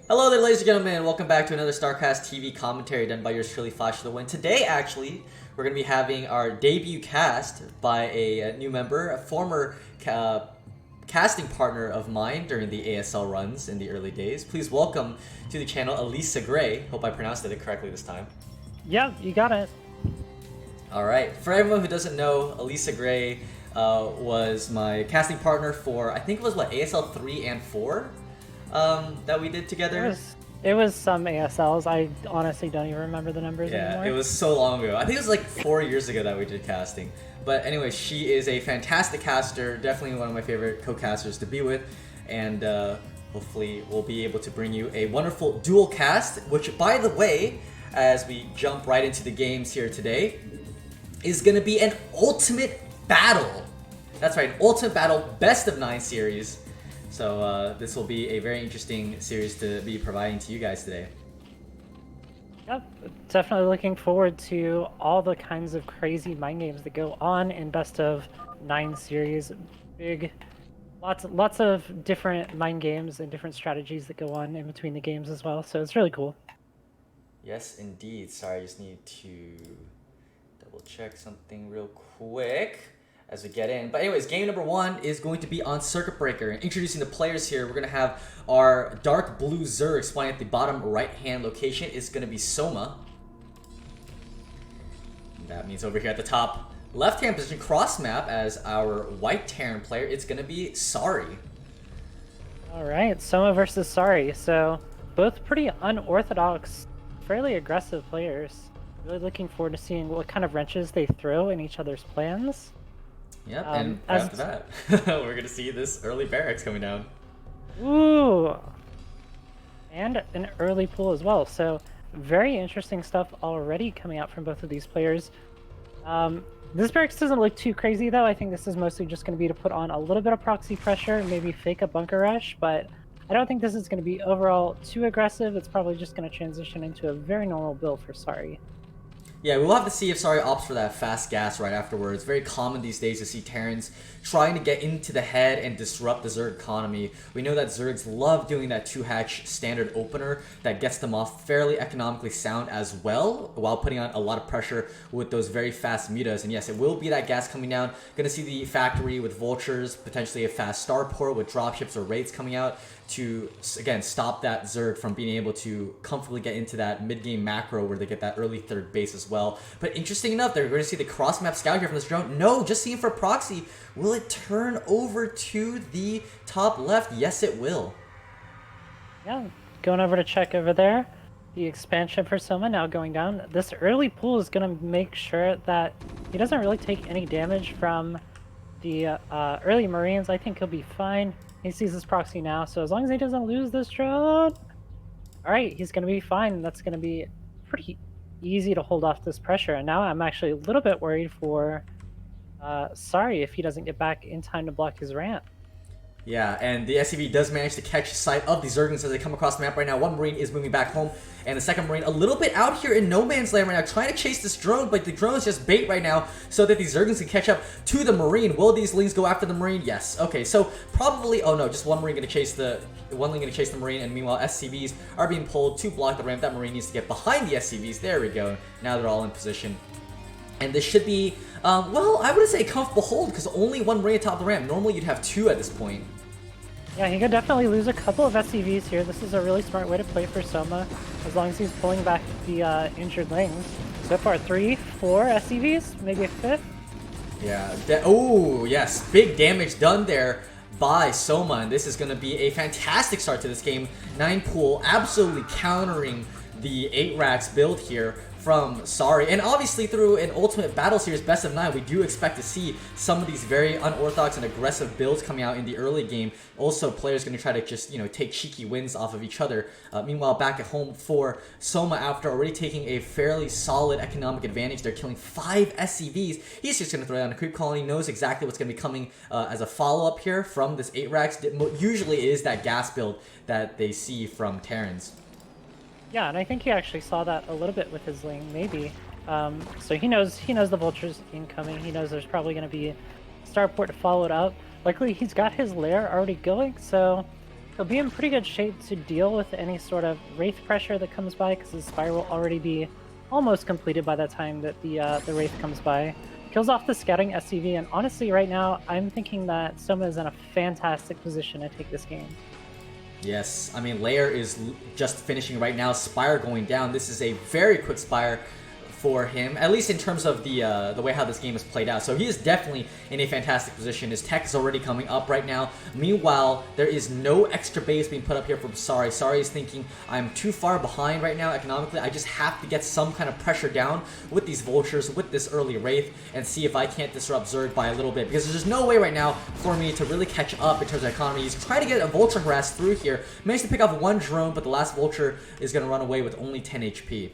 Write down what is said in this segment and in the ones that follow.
Hello there, ladies and gentlemen. Welcome back to another StarCast TV commentary done by yours truly, Flash of the Wind. Today, actually, we're going to be having our debut cast by a new member, a former casting partner of mine during the ASL runs in the early days. Please welcome to the channel Allyssa Gray. Hope I pronounced it correctly this time. Yeah, you got it. All right. For everyone who doesn't know, Allyssa Gray was my casting partner for, I think it was, what, ASL 3 and 4? That we did together. It was some ASLs. I honestly don't even remember the numbers anymore. Yeah, it was so long ago. I think it was like 4 years ago that we did casting. But anyway, she is a fantastic caster, definitely one of my favorite co-casters to be with, and hopefully we'll be able to bring you a wonderful dual cast, which, by the way, as we jump right into the games here today, is going to be an ultimate battle. That's right, an ultimate battle best of 9 series. So this will be a very interesting series to be providing to you guys today. Yep, definitely looking forward to all the kinds of crazy mind games that go on in best of 9 series. Lots of different mind games and different strategies that go on in between the games as well. So it's really cool. Yes, indeed. Sorry, I just need to double check something real quick as we get in. But anyways, game number 1 is going to be on Circuit Breaker. And introducing the players here, we're going to have our dark blue Zerg spawning at the bottom right-hand location. It's going to be Soma. That means over here at the top left-hand position, cross-map, as our white Terran player, it's going to be Sari. Alright, Soma versus Sari. So both pretty unorthodox, fairly aggressive players. Really looking forward to seeing what kind of wrenches they throw in each other's plans. Yep, and after that, we're going to see this early barracks coming down. Ooh! And an early pool as well. So very interesting stuff already coming out from both of these players. This barracks doesn't look too crazy though. I think this is mostly just going to be to put on a little bit of proxy pressure, maybe fake a bunker rush, but I don't think this is going to be overall too aggressive. It's probably just going to transition into a very normal build for Sari. Yeah, we'll have to see if Sari opts for that fast gas right afterwards. Very common these days to see Terrans trying to get into the head and disrupt the Zerg economy. We know that Zergs love doing that 2-hatch standard opener that gets them off fairly economically sound as well, while putting on a lot of pressure with those very fast mutas. And yes, it will be that gas coming down. Gonna see the factory with vultures, potentially a fast starport with dropships or raids coming out to, again, stop that Zerg from being able to comfortably get into that mid-game macro where they get that early third base as well. But interesting enough, they're going to see the cross-map scout here from this drone. No, just seeing for proxy. Will it turn over to the top left? Yes, it will. Yeah, going over to check over there. The expansion for Soma now going down. This early pool is going to make sure that he doesn't really take any damage from the early Marines. I think he'll be fine. He sees his proxy now, so as long as he doesn't lose this drone, alright, he's going to be fine. That's going to be pretty easy to hold off this pressure. And now I'm actually a little bit worried for Sari if he doesn't get back in time to block his ramp. Yeah, and the SCV does manage to catch sight of the Zerglings as they come across the map right now. One Marine is moving back home, and the second Marine a little bit out here in no man's land right now, trying to chase this drone, but the drone is just bait right now so that the Zerglings can catch up to the Marine. Will these Lings go after the Marine? Yes. Okay, so probably, oh no, just one Marine gonna chase the Marine, and meanwhile SCVs are being pulled to block the ramp. That Marine needs to get behind the SCVs. There we go. Now they're all in position. And this should be, well, I wouldn't say a comfortable hold, because only one Marine atop the ramp. Normally you'd have 2 at this point. Yeah, he could definitely lose a couple of SCVs here. This is a really smart way to play for Soma, as long as he's pulling back the injured Lings. So far, 3, 4 SCVs, maybe a 5th. Yeah, oh yes, big damage done there by Soma, and this is going to be a fantastic start to this game. 9 pool, absolutely countering the 8 racks build here from Sari. And obviously through an Ultimate Battle Series Best of 9, we do expect to see some of these very unorthodox and aggressive builds coming out in the early game. Also, players going to try to just, take cheeky wins off of each other. Meanwhile, back at home for Soma, after already taking a fairly solid economic advantage, they're killing 5 SCVs. He's just going to throw down a creep colony, knows exactly what's going to be coming as a follow-up here from this 8 racks. Usually is that gas build that they see from Terrans. Yeah, and I think he actually saw that a little bit with his Ling, maybe. So he knows the vultures incoming. He knows there's probably going to be a starport to follow it up. Luckily, he's got his lair already going, so he'll be in pretty good shape to deal with any sort of Wraith pressure that comes by, because his Spire will already be almost completed by that time that the Wraith comes by. Kills off the scouting SCV, and honestly right now, I'm thinking that Soma is in a fantastic position to take this game. Yes, I mean, Lair is just finishing right now, Spire going down. This is a very quick Spire for him, at least in terms of the way how this game is played out. So he is definitely in a fantastic position. His tech is already coming up right now. Meanwhile, there is no extra base being put up here from Sari. Sari is thinking, I'm too far behind right now economically. I just have to get some kind of pressure down with these vultures, with this early Wraith, and see if I can't disrupt Zerg by a little bit, because there's no way right now for me to really catch up in terms of economy. He's trying to get a vulture harass through here. Managed to pick off one drone, but the last vulture is going to run away with only 10 HP.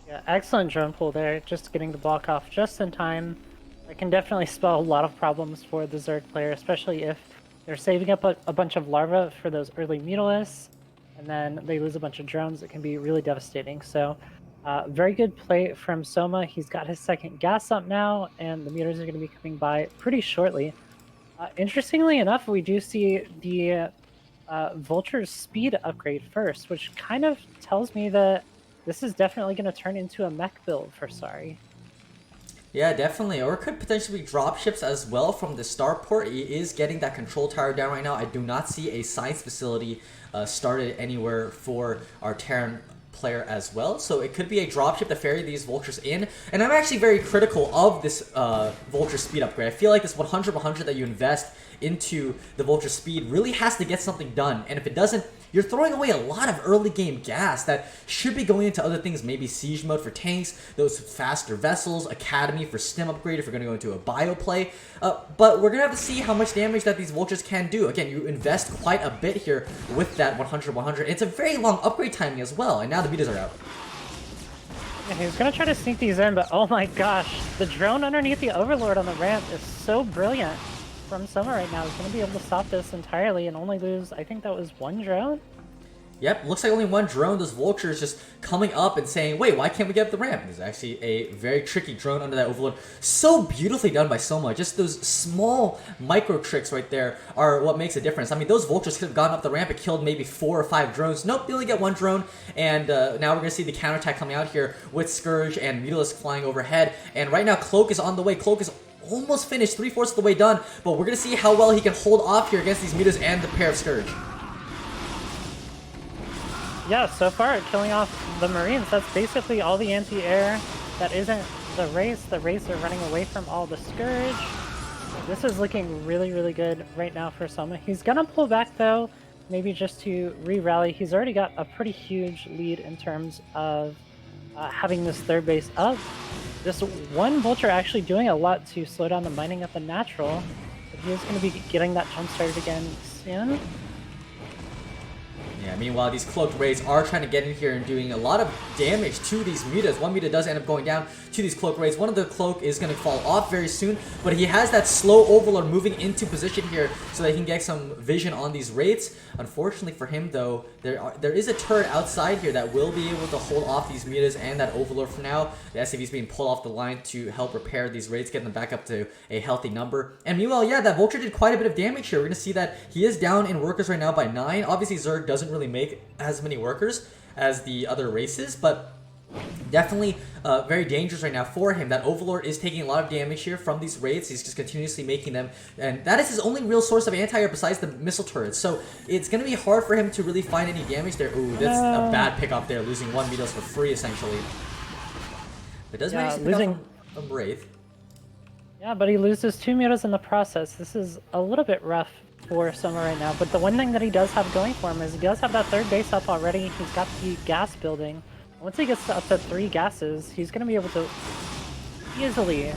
Yeah, excellent drone pull there, just getting the block off just in time. It can definitely spell a lot of problems for the Zerg player, especially if they're saving up a bunch of larvae for those early mutalisks, and then they lose a bunch of drones. It can be really devastating. So, very good play from Soma. He's got his second gas up now, and the mutas are going to be coming by pretty shortly. Interestingly enough, we do see the Vulture's speed upgrade first, which kind of tells me that this is definitely going to turn into a mech build for Sari. Yeah, definitely. Or it could potentially be dropships as well from the starport. He is getting that control tower down right now. I do not see a science facility started anywhere for our Terran player as well. So it could be a dropship to ferry these vultures in. And I'm actually very critical of this vulture speed upgrade. I feel like this 100 that you invest into the vulture speed really has to get something done. And if it doesn't, you're throwing away a lot of early game gas that should be going into other things, maybe siege mode for tanks, those faster vessels, academy for stim upgrade if you're going to go into a bio play. But we're going to have to see how much damage that these vultures can do. Again, you invest quite a bit here with that 100. It's a very long upgrade timing as well, and now the betas are out. And he's going to try to sneak these in, but oh my gosh, the drone underneath the Overlord on the ramp is so brilliant from Soma right now. He's going to be able to stop this entirely and only lose, I think that was one drone? Yep, looks like only one drone. Those vultures just coming up and saying, wait, why can't we get up the ramp? There's actually a very tricky drone under that Overlord. So beautifully done by Soma. Just those small micro tricks right there are what makes a difference. I mean, those vultures could have gotten up the ramp and killed maybe 4 or 5 drones. Nope, they only get one drone. And now we're going to see the counterattack coming out here with Scourge and Mutalisk flying overhead. And right now, Cloak is on the way. Cloak is almost finished, 3/4 of the way done. But we're going to see how well he can hold off here against these Mutas and the pair of Scourge. Yeah, so far, killing off the Marines, that's basically all the anti-air that isn't the race. The race are running away from all the Scourge. This is looking really, really good right now for Soma. He's gonna pull back though, maybe just to re-rally. He's already got a pretty huge lead in terms of having this third base up. This one Vulture actually doing a lot to slow down the mining at the natural. But he is gonna be getting that jump started again soon. Yeah, meanwhile, these cloaked raids are trying to get in here and doing a lot of damage to these mutas. One muta does end up going down to these cloak raids. One of the cloak is going to fall off very soon, but he has that slow Overlord moving into position here so that he can get some vision on these raids. Unfortunately for him, though, there is a turret outside here that will be able to hold off these mutas and that Overlord for now. The SCV is being pulled off the line to help repair these raids, get them back up to a healthy number. And meanwhile, yeah, that Vulture did quite a bit of damage here. We're going to see that he is down in workers right now by 9. Obviously, Zerg doesn't really make as many workers as the other races, but definitely very dangerous right now for him. That Overlord is taking a lot of damage here from these raids. He's just continuously making them, and that is his only real source of anti-air besides the missile turrets. So it's going to be hard for him to really find any damage there. Ooh, that's a bad pick up there, losing 1 Metos for free essentially. But does manage to pick up from Wraith. Yeah, but he loses 2 Mutas in the process. This is a little bit rough for Soma right now, but the one thing that he does have going for him is he does have that third base up already. He's got the gas building. Once he gets up to 3 gases, he's going to be able to easily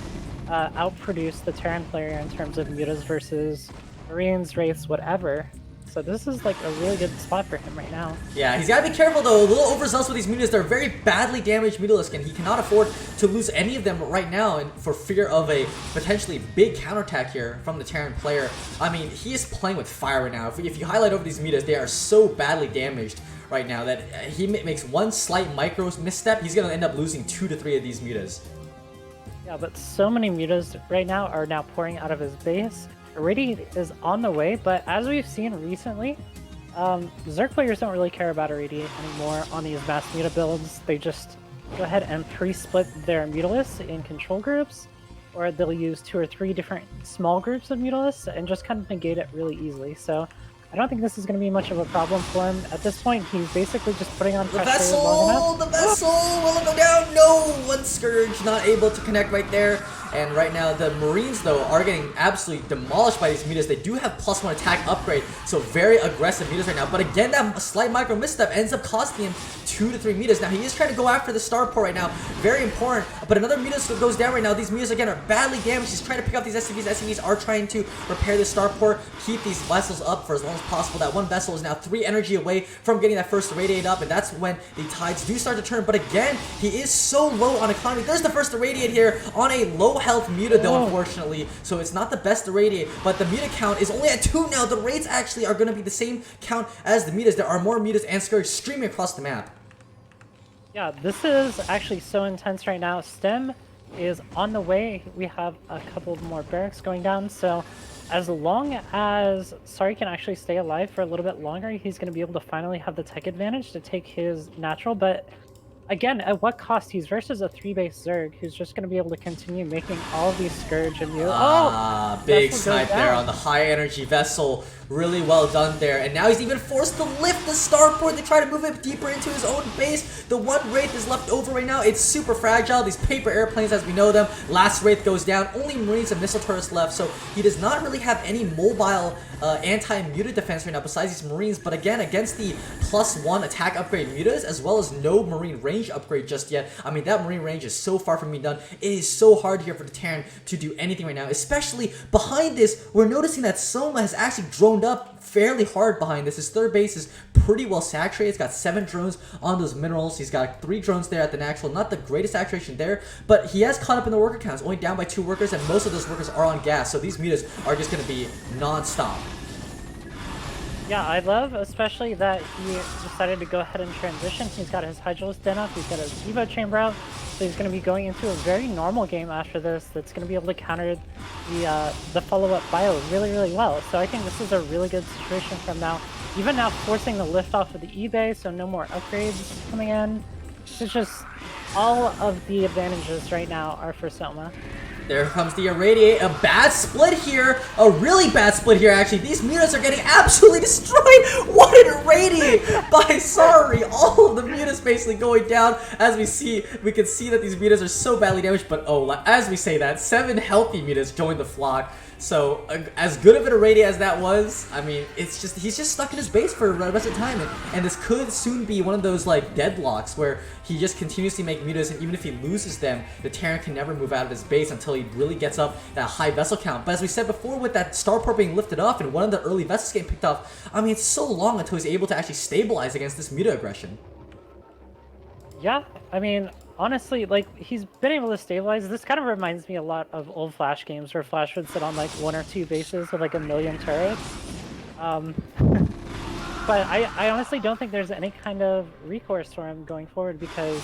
outproduce the Terran player in terms of mutas versus Marines, Wraiths, whatever. So this is like a really good spot for him right now. Yeah, he's got to be careful though. A little overzealous with these mutas. They're very badly damaged Mutalisk, and he cannot afford to lose any of them right now, and for fear of a potentially big counterattack here from the Terran player. I mean, he is playing with fire right now. If you highlight over these mutas, they are so badly damaged right now that he makes one slight micro misstep, he's going to end up losing 2 to 3 of these mutas. Yeah, but so many mutas right now are now pouring out of his base. Already is on the way, but as we've seen recently, Zerg players don't really care about Irradiate anymore on these mass Muta builds. They just go ahead and pre-split their Mutalisks in control groups, or they'll use 2 or 3 different small groups of Mutalisks and just kind of negate it really easily. So I don't think this is going to be much of a problem for him. At this point, he's basically just putting on pressure long enough. The vessel! Will it go down? No! One Scourge not able to connect right there. And right now, the Marines, though, are getting absolutely demolished by these mutas. They do have +1 attack upgrade, so very aggressive mutas right now. But again, that slight micro misstep ends up costing him 2 to 3 mutas. Now, he is trying to go after the starport right now. Very important. But another mutas goes down right now. These mutas, again, are badly damaged. He's trying to pick up these SCVs. SCVs are trying to repair the starport, keep these vessels up for as long as possible. That one vessel is now 3 energy away from getting that first irradiate up, and that's when the tides do start to turn. But again, he is so low on economy. There's the first irradiate here on a low health muta, though, unfortunately. So it's not the best irradiate, but the muta count is only at 2 now. The raids actually are going to be the same count as the mutas. There are more mutas and Scourge streaming across the map. Yeah, this is actually so intense right now. Stem is on the way. We have a couple more barracks going down, so as long as Sari can actually stay alive for a little bit longer, he's going to be able to finally have the tech advantage to take his natural. But again, at what cost? He's versus a 3-base Zerg who's just going to be able to continue making all of these Scourge and big snipe there on the high energy vessel. Really well done there. And now he's even forced to lift the starport to try to move it deeper into his own base. The one Wraith is left over right now. It's super fragile. These paper airplanes as we know them. Last Wraith goes down. Only Marines and missile turrets left. So he does not really have any mobile anti-muta defense right now besides these Marines. But again, against the +1 attack upgrade mutas, as well as no Marine range upgrade just yet. I mean, that Marine range is so far from being done. It is so hard here for the Terran to do anything right now. Especially behind this, we're noticing that Soma has actually droned up fairly hard behind this. His third base is pretty well saturated. It's got 7 drones on those minerals. He's got 3 drones there at the natural. Not the greatest saturation there, but he has caught up in the worker counts. Only down by 2 workers, and most of those workers are on gas. So these mutas are just going to be non-stop. Yeah, I love especially that he decided to go ahead and transition. He's got his Hydralisk Den up, he's got his Evo Chamber out, so he's going to be going into a very normal game after this that's going to be able to counter the follow-up bio really, really well. So I think this is a really good situation from now. Even now forcing the lift off of the eBay, so no more upgrades coming in. It's just all of the advantages right now are for Soma. There comes the Irradiate. A bad split here. A really bad split here, actually. These mutas are getting absolutely destroyed. What an Irradiate by Sari. All of the mutas basically going down. As we can see that these mutas are so badly damaged. But oh, as we say that, 7 healthy mutas joined the flock. So, as good of an Irradiate as that was, I mean, it's just, he's just stuck in his base for the rest of the time, and this could soon be one of those, like, deadlocks where he just continuously make mutas, and even if he loses them, the Terran can never move out of his base until he really gets up that high vessel count. But as we said before, with that starport being lifted off and one of the early vessels getting picked off, I mean, it's so long until he's able to actually stabilize against this muta aggression. Yeah, I mean, honestly, like, he's been able to stabilize. This kind of reminds me a lot of old Flash games where Flash would sit on like 1 or 2 bases with like 1,000,000 turrets. But I honestly don't think there's any kind of recourse for him going forward because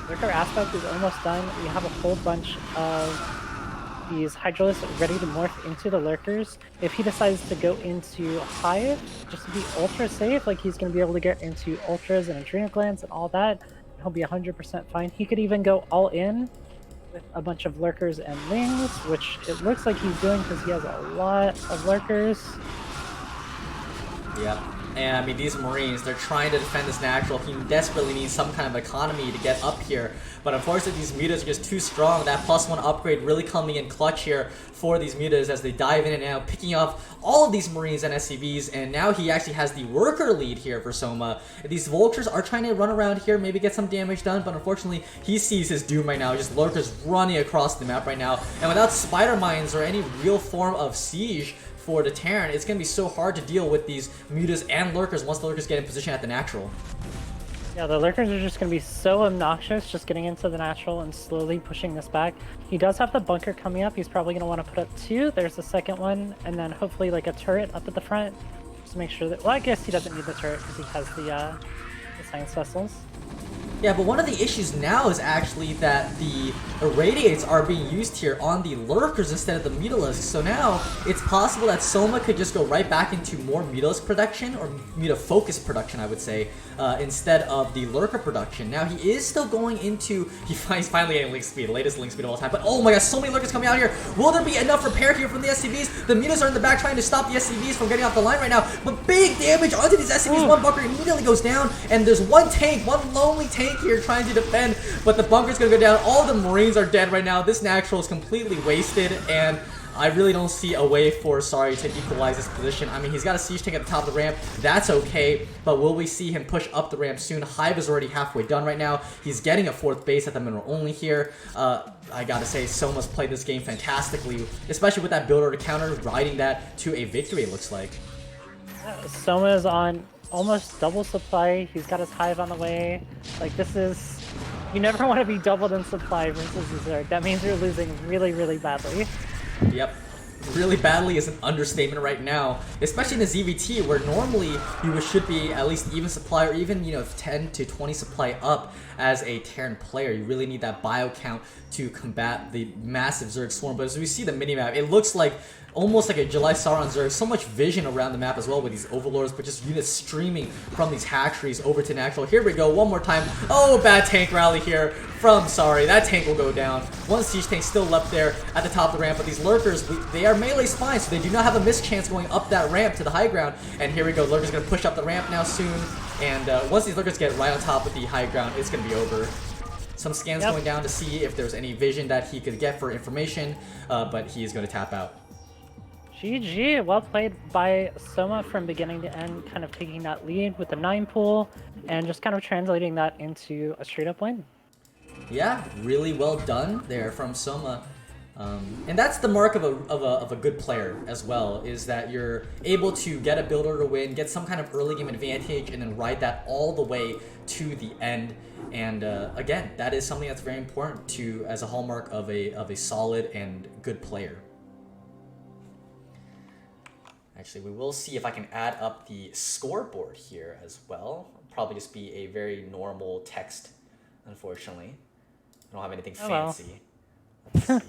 Lurker Aspect is almost done. We have a whole bunch of these Hydralisks ready to morph into the Lurkers. If he decides to go into Hive, just to be ultra safe, like he's going to be able to get into Ultras and Adrenal Glands and all that, he'll be 100% fine. He could even go all in with a bunch of Lurkers and Wings, which it looks like he's doing because he has a lot of Lurkers. Yep. And I mean, these Marines, they're trying to defend this natural. He desperately needs some kind of economy to get up here. But unfortunately, these mutas are just too strong. That +1 upgrade really coming in clutch here for these mutas as they dive in and out, picking off all of these Marines and SCVs. And now he actually has the worker lead here for Soma. These Vultures are trying to run around here, maybe get some damage done. But unfortunately, he sees his doom right now. Just Lurkers running across the map right now. And without Spider Mines or any real form of siege for the Terran, it's going to be so hard to deal with these mutas and Lurkers once the Lurkers get in position at the natural. Yeah, the Lurkers are just going to be so obnoxious just getting into the natural and slowly pushing this back. He does have the bunker coming up. He's probably going to want to put up 2. There's the second one, and then hopefully like a turret up at the front just to make sure that, well, I guess he doesn't need the turret because he has the science vessels. Yeah, but one of the issues now is actually that the irradiates are being used here on the lurkers instead of the mutalisks. So now it's possible that Soma could just go right back into more mutalisk production, or muta-focused production, I would say, instead of the lurker production. Now he is still going into, he's finally getting link speed, the latest link speed of all time. But oh my gosh, so many lurkers coming out here. Will there be enough repair here from the SCVs? The mutas are in the back trying to stop the SCVs from getting off the line right now. But big damage onto these SCVs. One bunker immediately goes down, and there's one tank, one lonely tank here trying to defend, but the bunker's gonna go down. All the Marines are dead right now. This natural is completely wasted, and I really don't see a way for Sari to equalize this position. I mean, he's got a siege tank at the top of the ramp. That's okay, but will we see him push up the ramp soon? Hive is already halfway done right now. He's getting a 4th base at the mineral only here. I gotta say, Soma's played this game fantastically, especially with that build order counter, riding that to a victory, it looks like. Soma is on almost double supply. He's got his hive on the way. Like, this is... You never want to be doubled in supply versus the Zerg. That means you're losing really, really badly. Yep. Really badly is an understatement right now, especially in the ZVT, where normally you should be at least even supply, or even, 10 to 20 supply up as a Terran player. You really need that bio count to combat the massive Zerg swarm. But as we see the minimap, it looks like almost like a July Sauron Zerg. So much vision around the map as well with these overlords, but just units streaming from these hatcheries over to natural. Here we go, one more time. Oh, bad tank rally here from Sari. That tank will go down. One siege tank still left there at the top of the ramp, but these lurkers, they are melee spines, so they do not have a miss chance going up that ramp to the high ground. And here we go, lurkers gonna push up the ramp now soon. And once these lurkers get right on top of the high ground, it's gonna be over. Some scans going down to see if there's any vision that he could get for information, but he is going to tap out. GG, well played by Soma from beginning to end, kind of taking that lead with the 9 pool and just kind of translating that into a straight up win. Yeah, really well done there from Soma. And that's the mark of a good player as well, is that you're able to get a builder to win, get some kind of early game advantage, and then ride that all the way to the end. And again, that is something that's very important to as a hallmark of a solid and good player. Actually, we will see if I can add up the scoreboard here as well. It'll probably just be a very normal text, unfortunately. I don't have anything fancy. Let's see.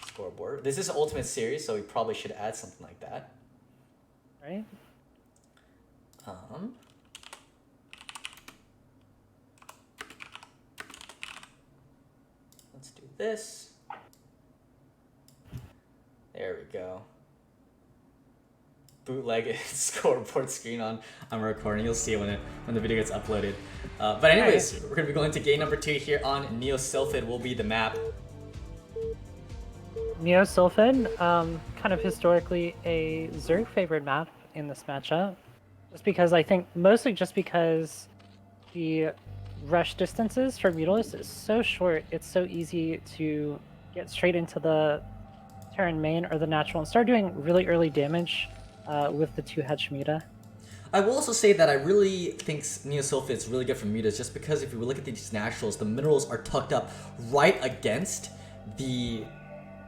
Scoreboard. This is an Ultimate Series, so we probably should add something like that. Right? Let's do this. There we go. Bootleg scoreboard screen on recording. You'll see it when the video gets uploaded. But anyways, we're gonna be going to game number 2 here on Neo Sylphid will be the map. Neo Sylphid, kind of historically a Zerg favored map in this matchup. Mostly just because the rush distances for Mutalisk is so short, it's so easy to get straight into the Terran main or the natural and start doing really early damage with the 2-hedge Muta. I will also say that I really think Neo Sylphid is really good for mutas, just because if you look at these naturals, the minerals are tucked up right against the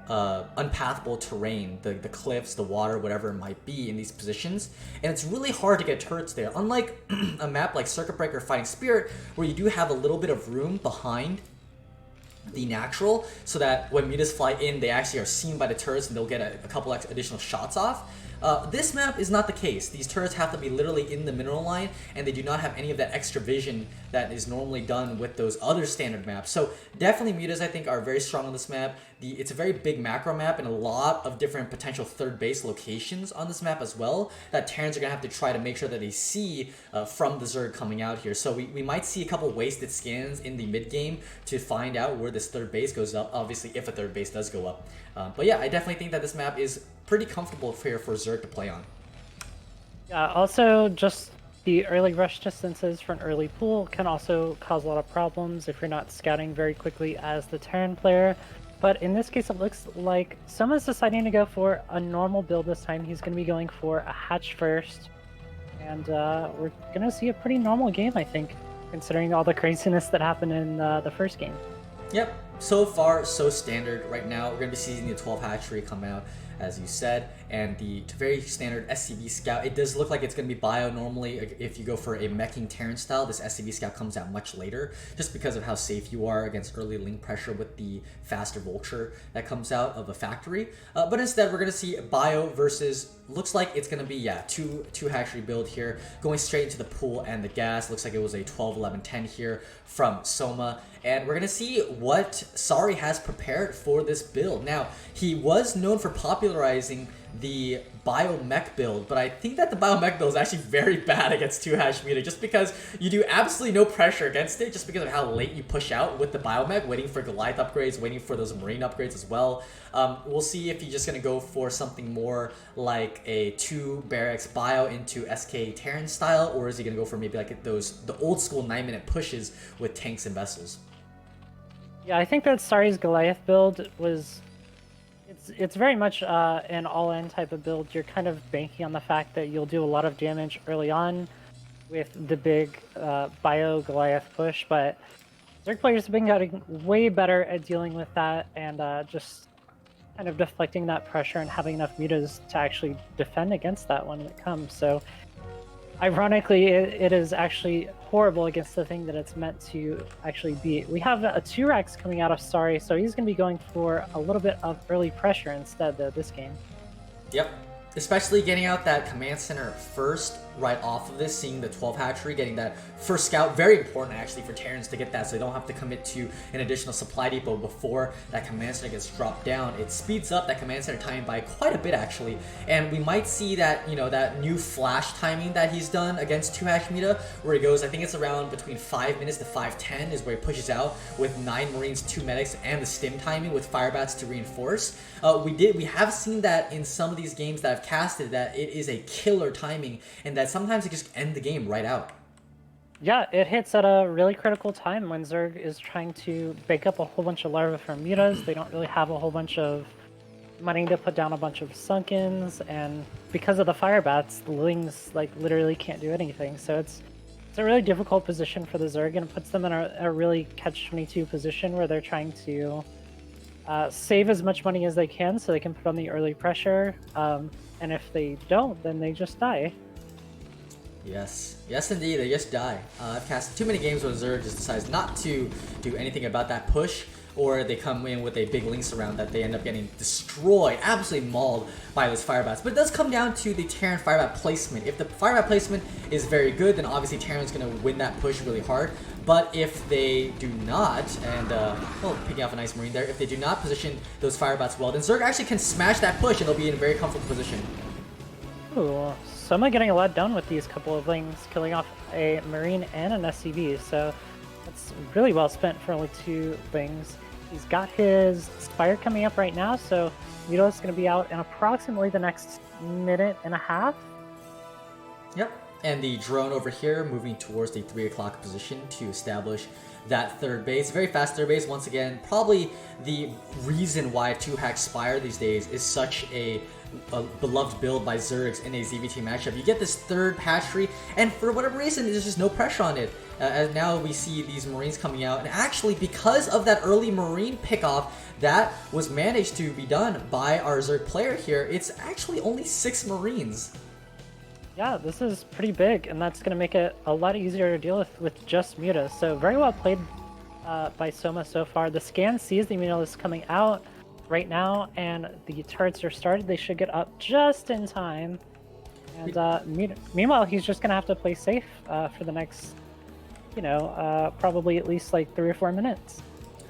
unpathable terrain, the cliffs, the water, whatever it might be in these positions, and it's really hard to get turrets there. Unlike a map like Circuit Breaker Fighting Spirit, where you do have a little bit of room behind the natural, so that when mutas fly in, they actually are seen by the turrets and they'll get a couple additional shots off. This map is not the case. These turrets have to be literally in the mineral line, and they do not have any of that extra vision that is normally done with those other standard maps. So definitely mutas, I think, are very strong on this map. It's a very big macro map and a lot of different potential third base locations on this map as well that Terrans are going to have to try to make sure that they see from the Zerg coming out here. So we might see a couple wasted scans in the mid game to find out where this third base goes up, obviously if a third base does go up. But yeah, I definitely think that this map is pretty comfortable here for Zerg to play on. Yeah, also just the early rush distances for an early pool can also cause a lot of problems if you're not scouting very quickly as the Terran player. But in this case, it looks like Soma's deciding to go for a normal build this time. He's going to be going for a hatch first. And we're going to see a pretty normal game, I think, considering all the craziness that happened in the first game. Yep, so far so standard. Right now, we're going to be seeing the 12 hatchery come out as you said, and the very standard SCV Scout. It does look like it's going to be bio. Normally, if you go for a meching Terran style, this SCV Scout comes out much later, just because of how safe you are against early link pressure with the faster Vulture that comes out of a factory. But instead, we're going to see bio versus, looks like it's going to be, yeah, two hatchery build here, going straight into the pool and the gas. Looks like it was a 12, 11, 10 here from Soma. And we're going to see what Sari has prepared for this build. Now, he was known for popularizing the biomech build, but I think that the biomech build is actually very bad against 2-hash meter, just because you do absolutely no pressure against it, just because of how late you push out with the biomech, waiting for Goliath upgrades, waiting for those Marine upgrades as well. We'll see if you're just going to go for something more like a 2 barracks bio into SK Terran style, or is he going to go for maybe like the old school 9-minute pushes with tanks and vessels? Yeah, I think that Sari's Goliath build was... It's very much an all-in type of build. You're kind of banking on the fact that you'll do a lot of damage early on with the big bio Goliath push, but Zerg players have been getting way better at dealing with that and just kind of deflecting that pressure and having enough mutas to actually defend against that when it comes. So ironically, it is actually horrible against the thing that it's meant to actually beat. We have a 2-Rex coming out of Sari, so he's going to be going for a little bit of early pressure instead this game. Yep. Especially getting out that command center first, right off of this, seeing the 12 hatchery, getting that first scout. Very important actually for Terrans to get that, so they don't have to commit to an additional supply depot before that command center gets dropped down. It speeds up that command center timing by quite a bit actually, and we might see that, you know, that new flash timing that he's done against 2-hash meta, where he goes, I think it's around between 5 minutes to 5:10 is where he pushes out with 9 Marines, 2 medics, and the stim timing with firebats to reinforce. We have seen that in some of these games that I've casted, that it is a killer timing, and that sometimes it just end the game right out. Yeah, it hits at a really critical time when Zerg is trying to bake up a whole bunch of larvae from mutas. They don't really have a whole bunch of money to put down a bunch of sunkens, and because of the firebats, the lings like literally can't do anything. So it's a really difficult position for the Zerg, and it puts them in a really catch-22 position where they're trying to save as much money as they can so they can put on the early pressure, and if they don't, then they just die. Yes indeed, they just die. I've cast too many games where Zerg just decides not to do anything about that push, or they come in with a big links around that they end up getting destroyed, absolutely mauled by those firebats. But it does come down to the Terran firebat placement. If the firebat placement is very good, then obviously Terran's going to win that push really hard. But if they do not, and picking off a nice Marine there, if they do not position those firebats well, then Zerg actually can smash that push and they'll be in a very comfortable position. Ooh, Soma getting a lot done with these couple of lings, killing off a Marine and an SCV, so that's really well spent for only 2 lings. He's got his Spire coming up right now, so Mito's going to be out in approximately the next minute and a half. Yep. And the drone over here moving towards the 3 o'clock position to establish that third base. Very fast third base. Once again, probably the reason why 2-hack Spire these days is such a beloved build by Zergs in a ZVT matchup. You get this third hatchery, and for whatever reason, there's just no pressure on it. And now we see these Marines coming out, and actually, because of that early Marine pickoff that was managed to be done by our Zerg player here, it's actually only 6 Marines. Yeah, this is pretty big, and that's going to make it a lot easier to deal with just mutas. So very well played by Soma so far. The scan sees the mutas coming out right now, and the turrets are started. They should get up just in time. And meanwhile, he's just going to have to play safe for the next, probably at least like 3 or 4 minutes.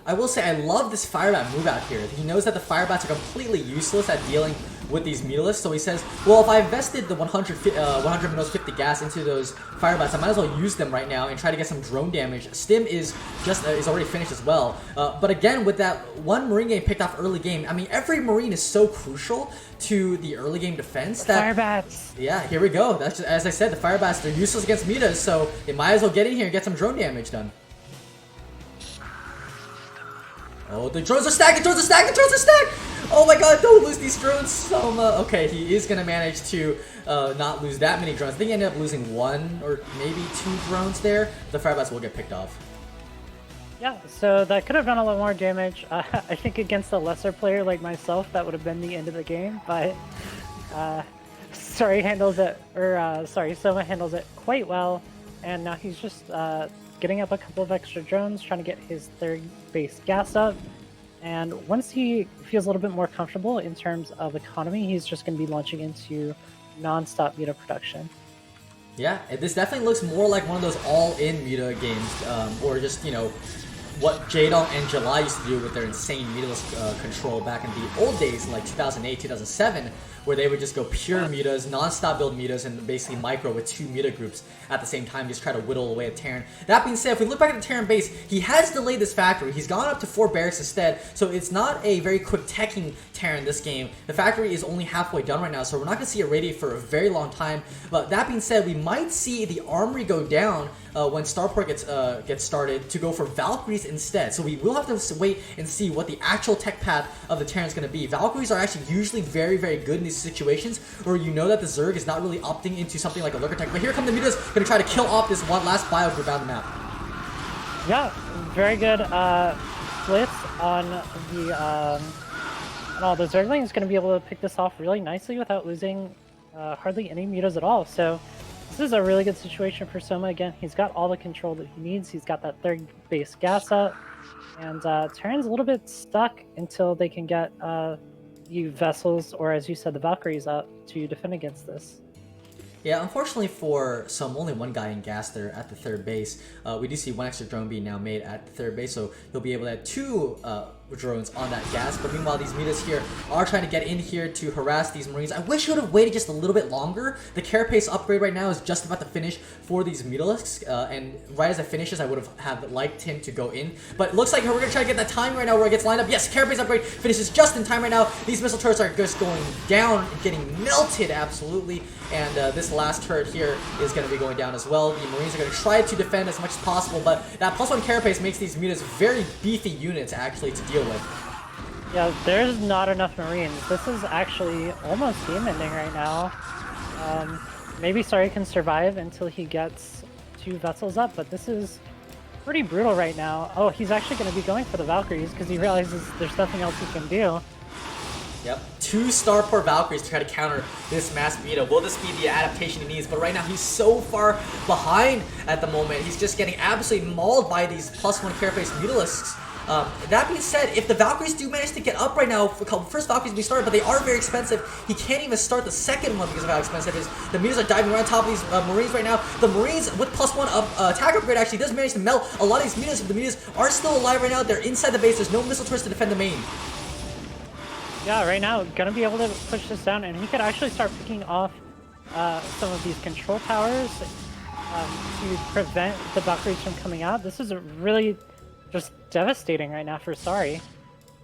I will say I love this firebat move out here. He knows that the firebats are completely useless at dealing with these mutalisks, so he says, well, if I invested the 100 minutes 50 gas into those firebats, I might as well use them right now and try to get some drone damage. Stim is already finished as well. But again, with that one Marine game picked off early game, I mean, every Marine is so crucial to the early game defense that... Firebats! Yeah, here we go. That's just, as I said, the firebats, they're useless against mutas, so they might as well get in here and get some drone damage done. Oh, the drones are stacked! The drones are stacked! The drones are stacked! Oh my god, don't lose these drones, Soma. Okay, he is gonna manage to not lose that many drones. I think he ended up losing 1 or maybe 2 drones there. The firebats will get picked off. Yeah, so that could have done a lot more damage. I think against a lesser player like myself, that would have been the end of the game. But sorry handles it, or sorry, Soma handles it quite well, and now he's just getting up a couple of extra drones, trying to get his third base gas up. And once he feels a little bit more comfortable in terms of economy, he's just going to be launching into non-stop meter production. Yeah, this definitely looks more like one of those all-in Muta games, or just, you know, what Jaedong and July used to do with their insane mutaless control back in the old days, like 2008, 2007, where they would just go pure mutas, non-stop build mutas, and basically micro with 2 muta groups at the same time, just try to whittle away at Terran. That being said, if we look back at the Terran base, he has delayed this factory. He's gone up to 4 barracks instead, so it's not a very quick teching Terran this game. The factory is only halfway done right now, so we're not going to see it ready for a very long time. But that being said, we might see the armory go down when Starport gets started to go for Valkyries instead. So we will have to wait and see what the actual tech path of the Terran is going to be. Valkyries are actually usually very, very good in these situations where you know that the Zerg is not really opting into something like a Lurker tech. But here come the Mutas, going to try to kill off this one last bio group on the map. Yeah, very good splits on the the Zergling is going to be able to pick this off really nicely without losing hardly any mutas at all. So this is a really good situation for Soma. Again, he's got all the control that he needs. He's got that third base gas up, and Terran's a little bit stuck until they can get the vessels, or as you said, the Valkyries up to defend against this. Yeah, unfortunately for some, only one guy in gas there at the third base. We do see one extra drone being now made at the third base, so he'll be able to have 2 drones on that gas. But meanwhile, these mutas here are trying to get in here to harass these Marines. I wish he would have waited just a little bit longer. The carapace upgrade right now is just about to finish for these mutalisks, and right as it finishes, I would have liked him to go in. But it looks like we're going to try to get that time right now where it gets lined up. Yes, carapace upgrade finishes just in time right now. These missile turrets are just going down, getting melted absolutely. And this last turret here is going to be going down as well. The Marines are going to try to defend as much as possible, but that +1 carapace makes these mutas very beefy units actually to deal with. Yeah, there's not enough Marines. This is actually almost game ending right now. Maybe Sari can survive until he gets 2 vessels up, but this is pretty brutal right now. Oh, he's actually going to be going for the Valkyries because he realizes there's nothing else he can do. Yep, 2 Starport Valkyries to try to counter this mass Muta. Will this be the adaptation he needs? But right now, he's so far behind at the moment. He's just getting absolutely mauled by these +1 carapace Mutalisks. That being said, if the Valkyries do manage to get up right now, first Valkyries be started, but they are very expensive. He can't even start the second one because of how expensive it is. The Mutas are diving around top of these Marines right now. The Marines with +1 attack upgrade actually does manage to melt a lot of these Mutas. The Mutas are still alive right now. They're inside the base. There's no missile turrets to defend the main. Yeah, right now, gonna be able to push this down, and he could actually start picking off some of these control towers to prevent the Valkyries from coming out. This is really just devastating right now for Sari.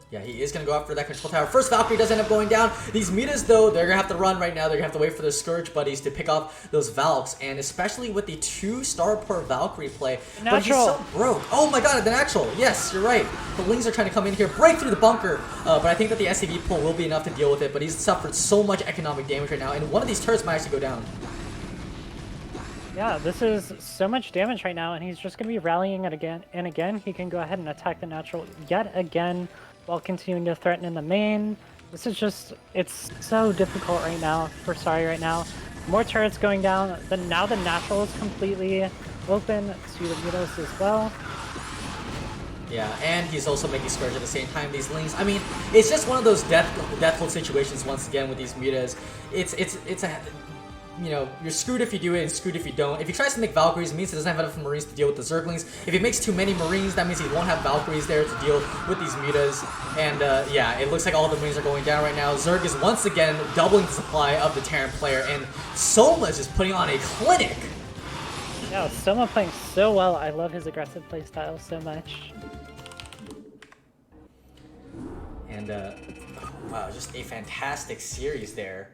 Yeah, he is going to go after that control tower. First Valkyrie does end up going down. These Mutas, though, they're going to have to run right now. They're going to have to wait for their Scourge buddies to pick off those Valks. And especially with the 2 Starport Valkyrie play. But he's so broke. Oh my god, the natural. Yes, you're right. The Lings are trying to come in here, break through the bunker. But I think that the SCV pull will be enough to deal with it. But he's suffered so much economic damage right now. And one of these turrets might actually go down. Yeah, this is so much damage right now. And he's just going to be rallying it again. And again, he can go ahead and attack the natural yet again, while continuing to threaten in the main. This is just, it's so difficult right now for Sari right now. More turrets going down. Now the natural is completely open to the Mutas as well. Yeah, and he's also making Scourge at the same time. These Lings, I mean, it's just one of those deathful situations once again with these Mutas. It's a, you know, you're screwed if you do it and screwed if you don't. If he tries to make Valkyries, it means he doesn't have enough Marines to deal with the Zerglings. If he makes too many Marines, that means he won't have Valkyries there to deal with these Mutas. And yeah, it looks like all the Marines are going down right now. Zerg is once again doubling the supply of the Terran player, and Soma is just putting on a clinic. Yeah, Soma playing so well. I love his aggressive playstyle so much. And wow, just a fantastic series there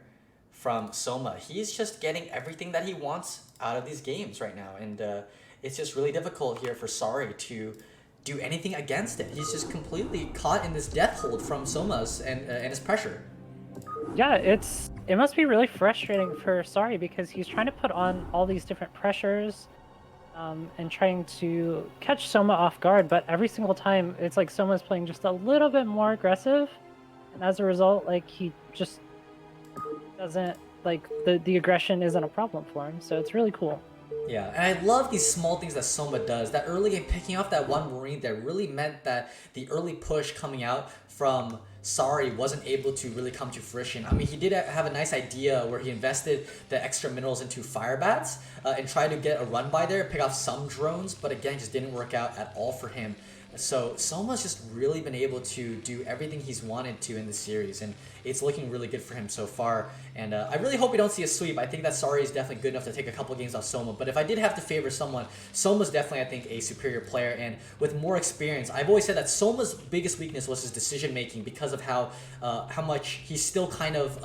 from Soma. He's just getting everything that he wants out of these games right now, and it's just really difficult here for Sari to do anything against it. He's just completely caught in this death hold from Soma's and his pressure. Yeah, it must be really frustrating for Sari because he's trying to put on all these different pressures and trying to catch Soma off guard, but every single time it's like Soma's playing just a little bit more aggressive, and as a result, like he just doesn't like the aggression isn't a problem for him. So it's really cool. Yeah, and I love these small things that Soma does. That early game picking off that one Marine there really meant that the early push coming out from Sari wasn't able to really come to fruition. I mean, he did have a nice idea where he invested the extra minerals into fire bats and tried to get a run by there, pick off some drones, but again, just didn't work out at all for him. So Soma's just really been able to do everything he's wanted to in the series, and it's looking really good for him so far. And I really hope we don't see a sweep. I think that Sari is definitely good enough to take a couple games off Soma, but if I did have to favor someone, Soma's definitely, I think, a superior player, and with more experience. I've always said that Soma's biggest weakness was his decision making because of how much he's still kind of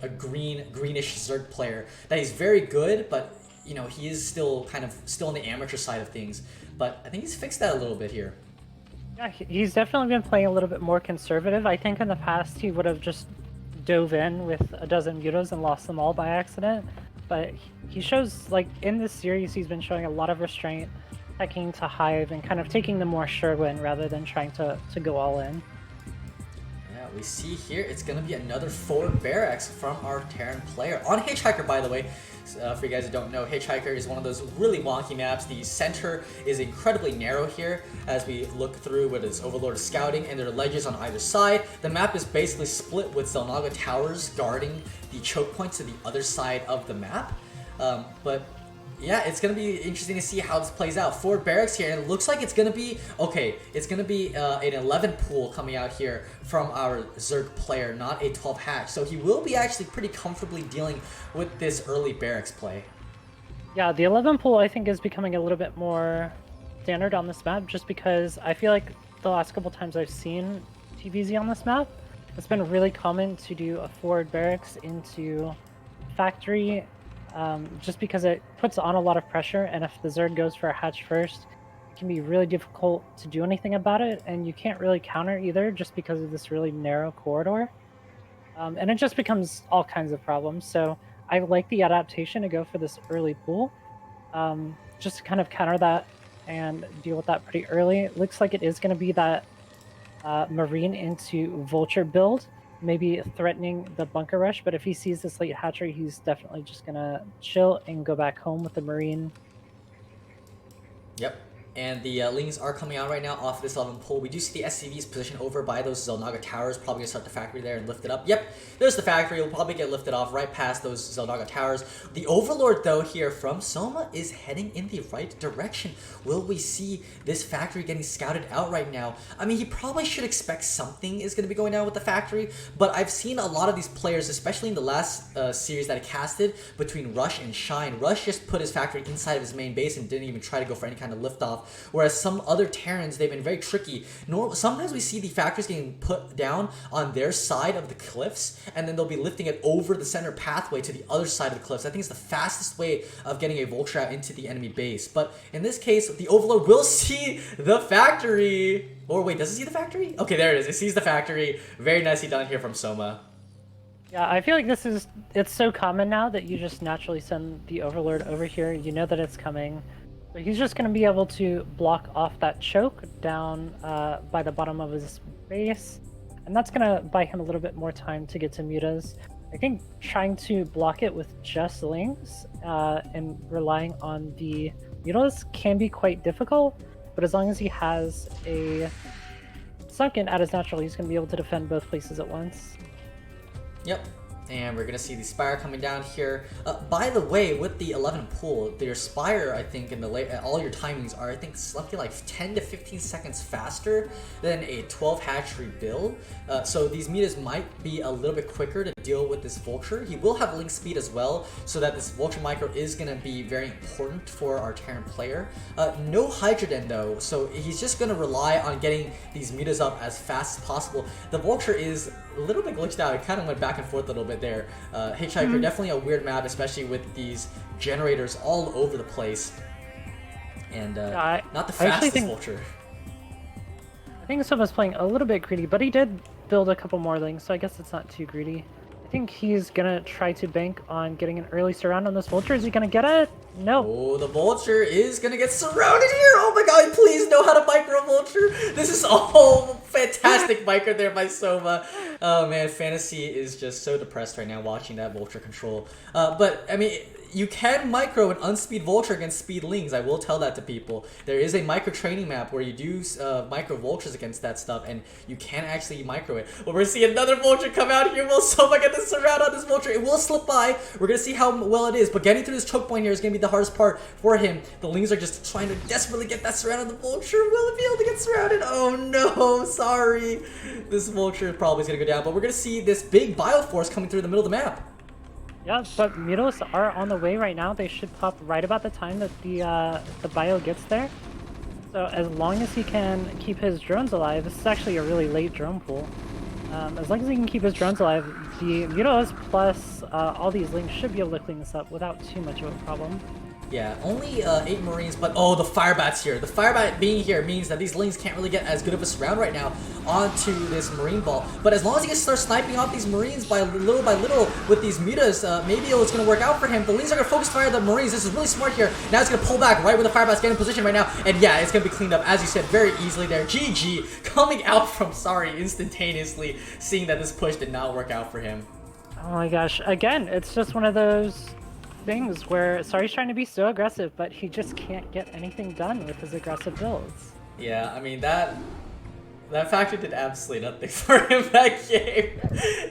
a greenish Zerg player. That he's very good, but you know, he is still kind of on the amateur side of things. But I think he's fixed that a little bit here. Yeah, he's definitely been playing a little bit more conservative. I think in the past he would have just dove in with a dozen mutas and lost them all by accident. But he shows, like, in this series, he's been showing a lot of restraint, teching to Hive, and kind of taking the more sure win rather than trying to go all in. Yeah, we see here it's going to be another forward barracks from our Terran player. On Hitchhiker, by the way. For you guys who don't know, Hitchhiker is one of those really wonky maps. The center is incredibly narrow here as we look through with its Overlord scouting, and there are ledges on either side. The map is basically split with Xel'Naga towers guarding the choke points to the other side of the map. But yeah, it's going to be interesting to see how this plays out. Forward barracks here, and it looks like it's going to be, okay, it's going to be an 11 pool coming out here from our Zerg player, not a 12 hatch. So he will be actually pretty comfortably dealing with this early barracks play. Yeah, the 11 pool I think is becoming a little bit more standard on this map, just because I feel like the last couple times I've seen TvZ on this map, it's been really common to do a forward barracks into factory, just because it puts on a lot of pressure, and if the Zerg goes for a hatch first, it can be really difficult to do anything about it, and you can't really counter either just because of this really narrow corridor. And it just becomes all kinds of problems. So I like the adaptation to go for this early pool, just to kind of counter that and deal with that pretty early. It looks like it is going to be that Marine into Vulture build, maybe threatening the bunker rush, but if he sees this late hatchery, he's definitely just gonna chill and go back home with the Marine. Yep. And the Lings are coming out right now off this 11 pole. We do see the SCVs positioned over by those Xel'Naga towers. Probably going to start the factory there and lift it up. Yep, there's the factory. It'll probably get lifted off right past those Xel'Naga towers. The Overlord, though, here from Soma is heading in the right direction. Will we see this factory getting scouted out right now? I mean, he probably should expect something is going to be going down with the factory, but I've seen a lot of these players, especially in the last series that I casted between Rush and Shine. Rush just put his factory inside of his main base and didn't even try to go for any kind of liftoff. Whereas some other Terrans, they've been very tricky. Sometimes we see the factories getting put down on their side of the cliffs, and then they'll be lifting it over the center pathway to the other side of the cliffs. I think it's the fastest way of getting a Vulture out into the enemy base. But in this case, the Overlord will see the factory. Or wait, does it see the factory? Okay, there it is. It sees the factory. Very nicely done here from Soma. Yeah, I feel like it's so common now that you just naturally send the Overlord over here. You know that it's coming. So he's just going to be able to block off that choke down by the bottom of his base. And that's going to buy him a little bit more time to get to mutas. I think trying to block it with just Lings and relying on the mutas can be quite difficult. But as long as he has a Sunken at his natural, he's going to be able to defend both places at once. Yep. And we're going to see the Spire coming down here. By the way, with the 11 pool, your Spire, I think, in the all your timings are, I think, something like 10 to 15 seconds faster than a 12 hatchery build. So these meters might be a little bit quicker to deal with this Vulture. He will have link speed as well, so that this Vulture micro is going to be very important for our Terran player. No Hydroden though, so he's just going to rely on getting these meters up as fast as possible. The Vulture is a little bit glitched out. It kind of went back and forth a little bit there. Hitchhiker, definitely a weird map, especially with these generators all over the place. And not the fastest Vulture. I think Soma's playing a little bit greedy, but he did build a couple more Lings, so I guess it's not too greedy. I think he's gonna try to bank on getting an early surround on this vulture. Is he gonna get it? No. Oh, the vulture is gonna get surrounded here. Oh my god, please know how to micro vulture. This is fantastic micro there by Soma. Oh man, fantasy is just so depressed right now watching that vulture control. But I mean, you can micro an unspeed vulture against speed lings. I will tell that to people. There is a micro training map where you do micro vultures against that stuff, and you can actually micro it. But we're gonna see another vulture come out here. Will Soma get the surround on this vulture? It will slip by. We're gonna see how well it is, but getting through this choke point here is gonna be the hardest part for him. The lings are just trying to desperately get that surround on the vulture. Will it be able to get surrounded? Oh no, sorry. This vulture probably is gonna go down, but we're gonna see this big bioforce coming through the middle of the map. Yeah, but Mutos are on the way right now. They should pop right about the time that the bio gets there. So as long as he can keep his drones alive, this is actually a really late drone pool. As long as he can keep his drones alive, the Mutos plus all these links should be able to clean this up without too much of a problem. Yeah, only 8 Marines, but oh, the Firebat's here. The Firebat being here means that these lings can't really get as good of a surround right now onto this Marine ball. But as long as he can start sniping off these Marines by little with these mutas, maybe it's going to work out for him. The lings are going to focus fire the Marines. This is really smart here. Now it's going to pull back right where the Firebat's getting in position right now. And yeah, it's going to be cleaned up, as you said, very easily there. GG, coming out from instantaneously, seeing that this push did not work out for him. Oh my gosh, again, it's just one of those things where Sari's trying to be so aggressive, but he just can't get anything done with his aggressive builds. Yeah, I mean, that factor did absolutely nothing for him that game.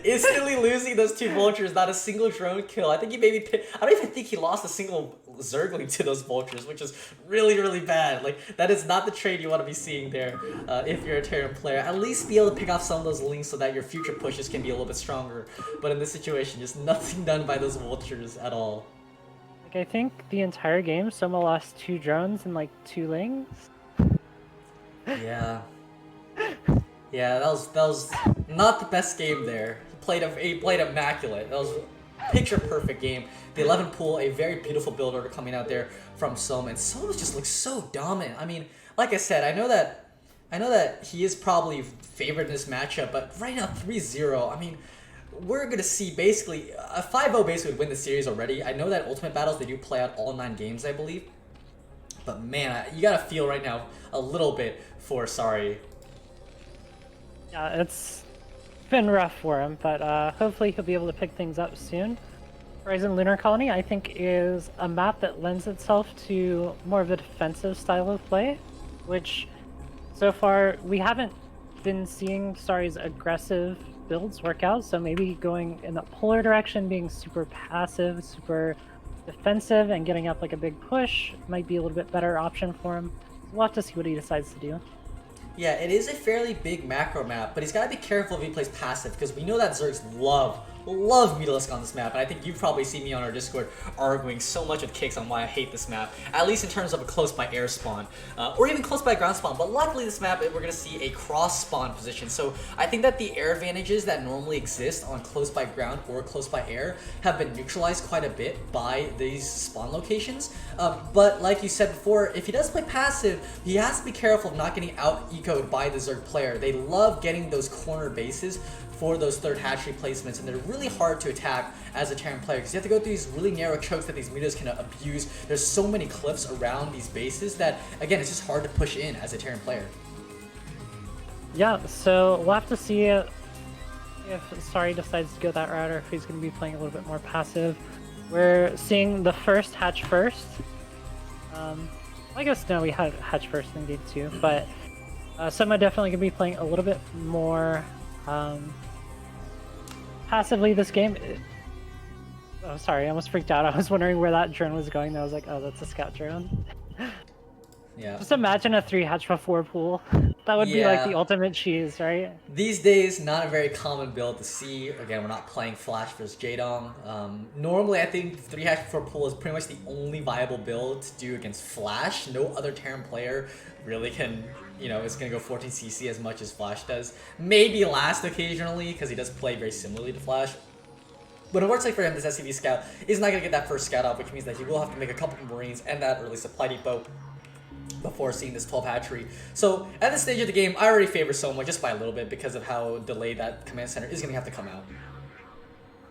Instantly losing those 2 vultures, not a single drone kill. I think he maybe I don't even think he lost a single Zergling to those vultures, which is really, really bad. Like, that is not the trade you want to be seeing there if you're a Terran player. At least be able to pick off some of those links so that your future pushes can be a little bit stronger. But in this situation, just nothing done by those vultures at all. Like, I think the entire game, Soma lost 2 drones and like 2 lings. Yeah. Yeah, that was not the best game there. He played immaculate. That was a picture perfect game. The 11 pool, a very beautiful build order coming out there from Soma, and Soma just looks so dominant. I mean, like I said, I know that he is probably favored in this matchup, but right now 3-0. I mean, we're gonna see basically a 5-0 basically would win the series already. I know that Ultimate Battles, they do play out all 9 games, I believe. But man, you gotta feel right now a little bit for Sari. Yeah, it's been rough for him, but hopefully he'll be able to pick things up soon. Horizon Lunar Colony, I think, is a map that lends itself to more of a defensive style of play, which so far we haven't been seeing Sari's aggressive builds work out, so maybe going in the polar direction, being super passive, super defensive, and getting up like a big push might be a little bit better option for him. We'll have to see what he decides to do. Yeah, it is a fairly big macro map, but he's got to be careful if he plays passive, because we know that Zergs love Mutalisk on this map, and I think you've probably seen me on our Discord arguing so much with Kicks on why I hate this map, at least in terms of a close by air spawn, or even close by ground spawn. But luckily this map, we're going to see a cross spawn position, so I think that the air advantages that normally exist on close by ground or close by air have been neutralized quite a bit by these spawn locations. But like you said before, if he does play passive, he has to be careful of not getting out-ecoed by the Zerg player. They love getting those corner bases for those third hatchery placements, and they're really hard to attack as a Terran player because you have to go through these really narrow chokes that these mutas can abuse. There's so many cliffs around these bases that, again, it's just hard to push in as a Terran player. Yeah, so we'll have to see if Sari decides to go that route or if he's going to be playing a little bit more passive. We're seeing the first hatch first. I guess no, we had hatch first in game 2, but Soma definitely going to be playing a little bit more passively this game. Oh, sorry, I almost freaked out. I was wondering where that drone was going. I was like, oh, that's a scout drone. Yeah. Just imagine a 3 hatch before pool. That would be like the ultimate cheese, right? These days, not a very common build to see. Again, we're not playing Flash versus Jaedong. Normally, I think 3 hatch before pool is pretty much the only viable build to do against Flash. No other Terran player really can, is going to go 14cc as much as Flash does. Maybe last occasionally, because he does play very similarly to Flash. But unfortunately for him, this SCV scout is not going to get that first scout off, which means that he will have to make a couple of Marines and that early supply depot before seeing this 12 hatchery. So at this stage of the game, I already favor Soma just by a little bit because of how delayed that command center is going to have to come out.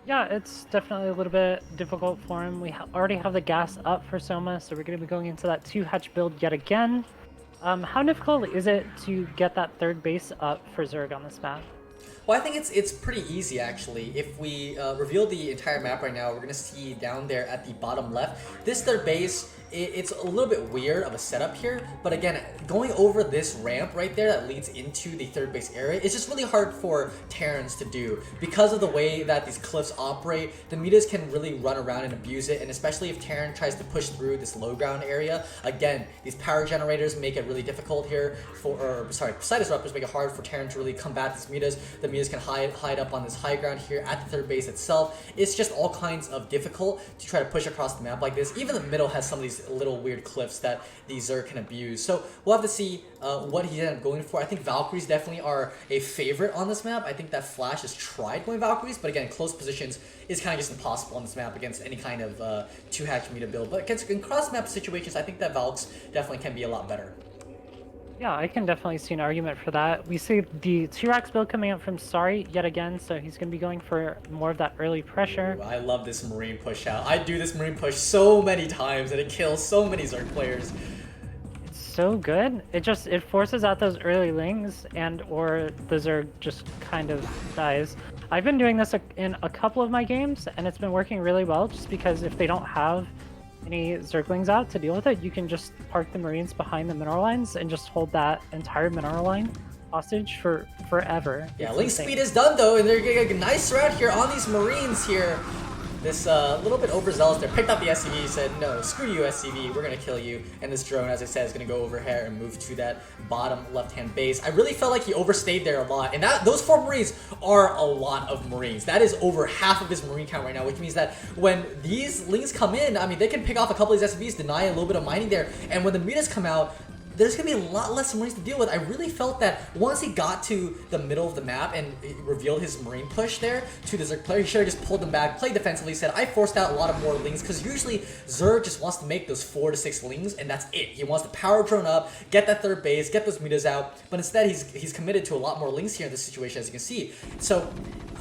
Yeah, it's definitely a little bit difficult for him. We already have the gas up for Soma, so we're going to be going into that 2-hatch build yet again. How difficult is it to get that third base up for Zerg on this map? Well, I think it's pretty easy actually. If we reveal the entire map right now, we're gonna see down there at the bottom left, this third base. It's a little bit weird of a setup here, but again, going over this ramp right there that leads into the third base area, it's just really hard for Terrans to do because of the way that these cliffs operate. The Midas can really run around and abuse it, and especially if Terran tries to push through this low ground area. Again, these power generators make it really difficult here Psi Disruptors make it hard for Terran to really combat these Midas. The Midas can hide up on this high ground here at the third base itself. It's just all kinds of difficult to try to push across the map like this. Even the middle has some of these little weird cliffs that the Zerg can abuse. So we'll have to see what he ended up going for. I think Valkyries definitely are a favorite on this map. I think that Flash has tried going Valkyries, but again, close positions is kind of just impossible on this map against any kind of 2-hatch meta build. But against in cross-map situations, I think that Valks definitely can be a lot better. Yeah, I can definitely see an argument for that. We see the T-Rex build coming up from Sari yet again, so he's going to be going for more of that early pressure. Ooh, I love this Marine push out. I do this Marine push so many times and it kills so many Zerg players. It's so good. It forces out those early lings, and or the Zerg just kind of dies. I've been doing this in a couple of my games, and it's been working really well, just because if they don't have any Zerglings out to deal with it, you can just park the Marines behind the mineral lines and just hold that entire mineral line hostage for forever. Yeah, Link speed is done though, and they're getting a nice route here on these Marines here. This little bit overzealous there. Picked up the SCV, said, no, screw you SCV, we're gonna kill you. And this drone, as I said, is gonna go over here and move to that bottom left-hand base. I really felt like he overstayed there a lot. And those 4 Marines are a lot of Marines. That is over half of his Marine count right now, which means that when these Lings come in, I mean, they can pick off a couple of these SCVs, deny a little bit of mining there. And when the Midas come out, there's going to be a lot less Marines to deal with. I really felt that once he got to the middle of the map and revealed his Marine push there to the Zerg player, he should have just pulled them back, played defensively, said, I forced out a lot of more Lings, because usually Zerg just wants to make those 4 to 6 Lings, and that's it. He wants to power drone up, get that third base, get those Midas out, but instead he's committed to a lot more Lings here in this situation, as you can see. So,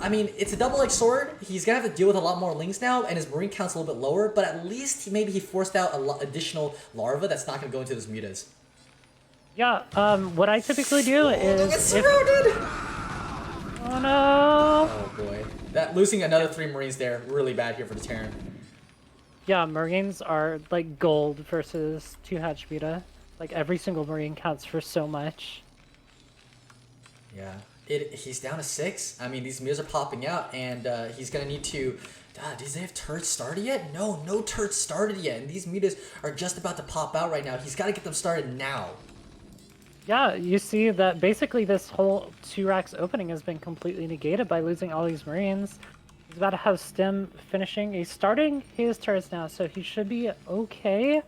I mean, it's a double-edged sword. He's going to have to deal with a lot more Lings now, and his Marine count's a little bit lower, but at least maybe he forced out additional larva that's not going to go into those Midas. Yeah, what I typically do is... Oh no! Oh boy. Losing another 3 Marines there, really bad here for the Terran. Yeah, Marines are like gold versus 2-hatch beta. Like every single Marine counts for so much. Yeah. He's down to 6. I mean, these Midas are popping out, and he's gonna need to... does they have turrets started yet? No turrets started yet, and these Midas are just about to pop out right now. He's got to get them started now. Yeah, you see that basically this whole 2-racks opening has been completely negated by losing all these Marines. He's about to have Stem finishing. He's starting his turrets now, so he should be okay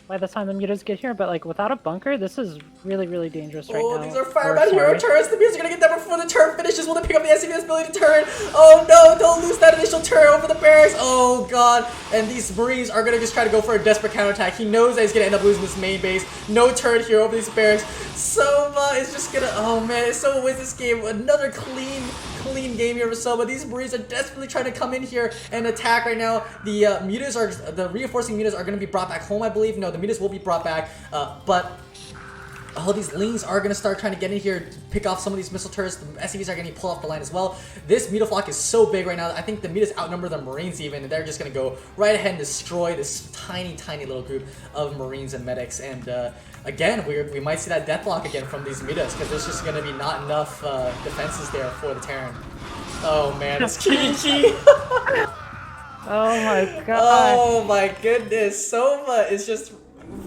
by the time the Mutas get here, but like without a bunker, this is really, really dangerous right now. Oh, these are fireman hero turrets. The Mutas are gonna get them before the turret finishes. Will they pick up the SCV's ability to turret? Oh no, don't lose that initial turret over the barracks. Oh god. And these Marines are gonna just try to go for a desperate counterattack. He knows that he's gonna end up losing this main base. No turret here over these barracks. Soma is just gonna, oh man, Soma wins this game. Another clean game here for Soma. These Marines are desperately trying to come in here and attack right now. The reinforcing Mutas are gonna be brought back home, I believe. No, the Mutas will be brought back, but all these Lings are going to start trying to get in here, pick off some of these missile turrets. The SCVs are going to pull off the line as well. This Mutaflock is so big right now. I think the Mutas outnumber the Marines even, and they're just going to go right ahead and destroy this tiny little group of Marines and medics. And again, we might see that deathlock again from these Mutas, because there's just going to be not enough defenses there for the Terran. Oh man, it's Kiki! Oh my god. Oh my goodness, Soma is just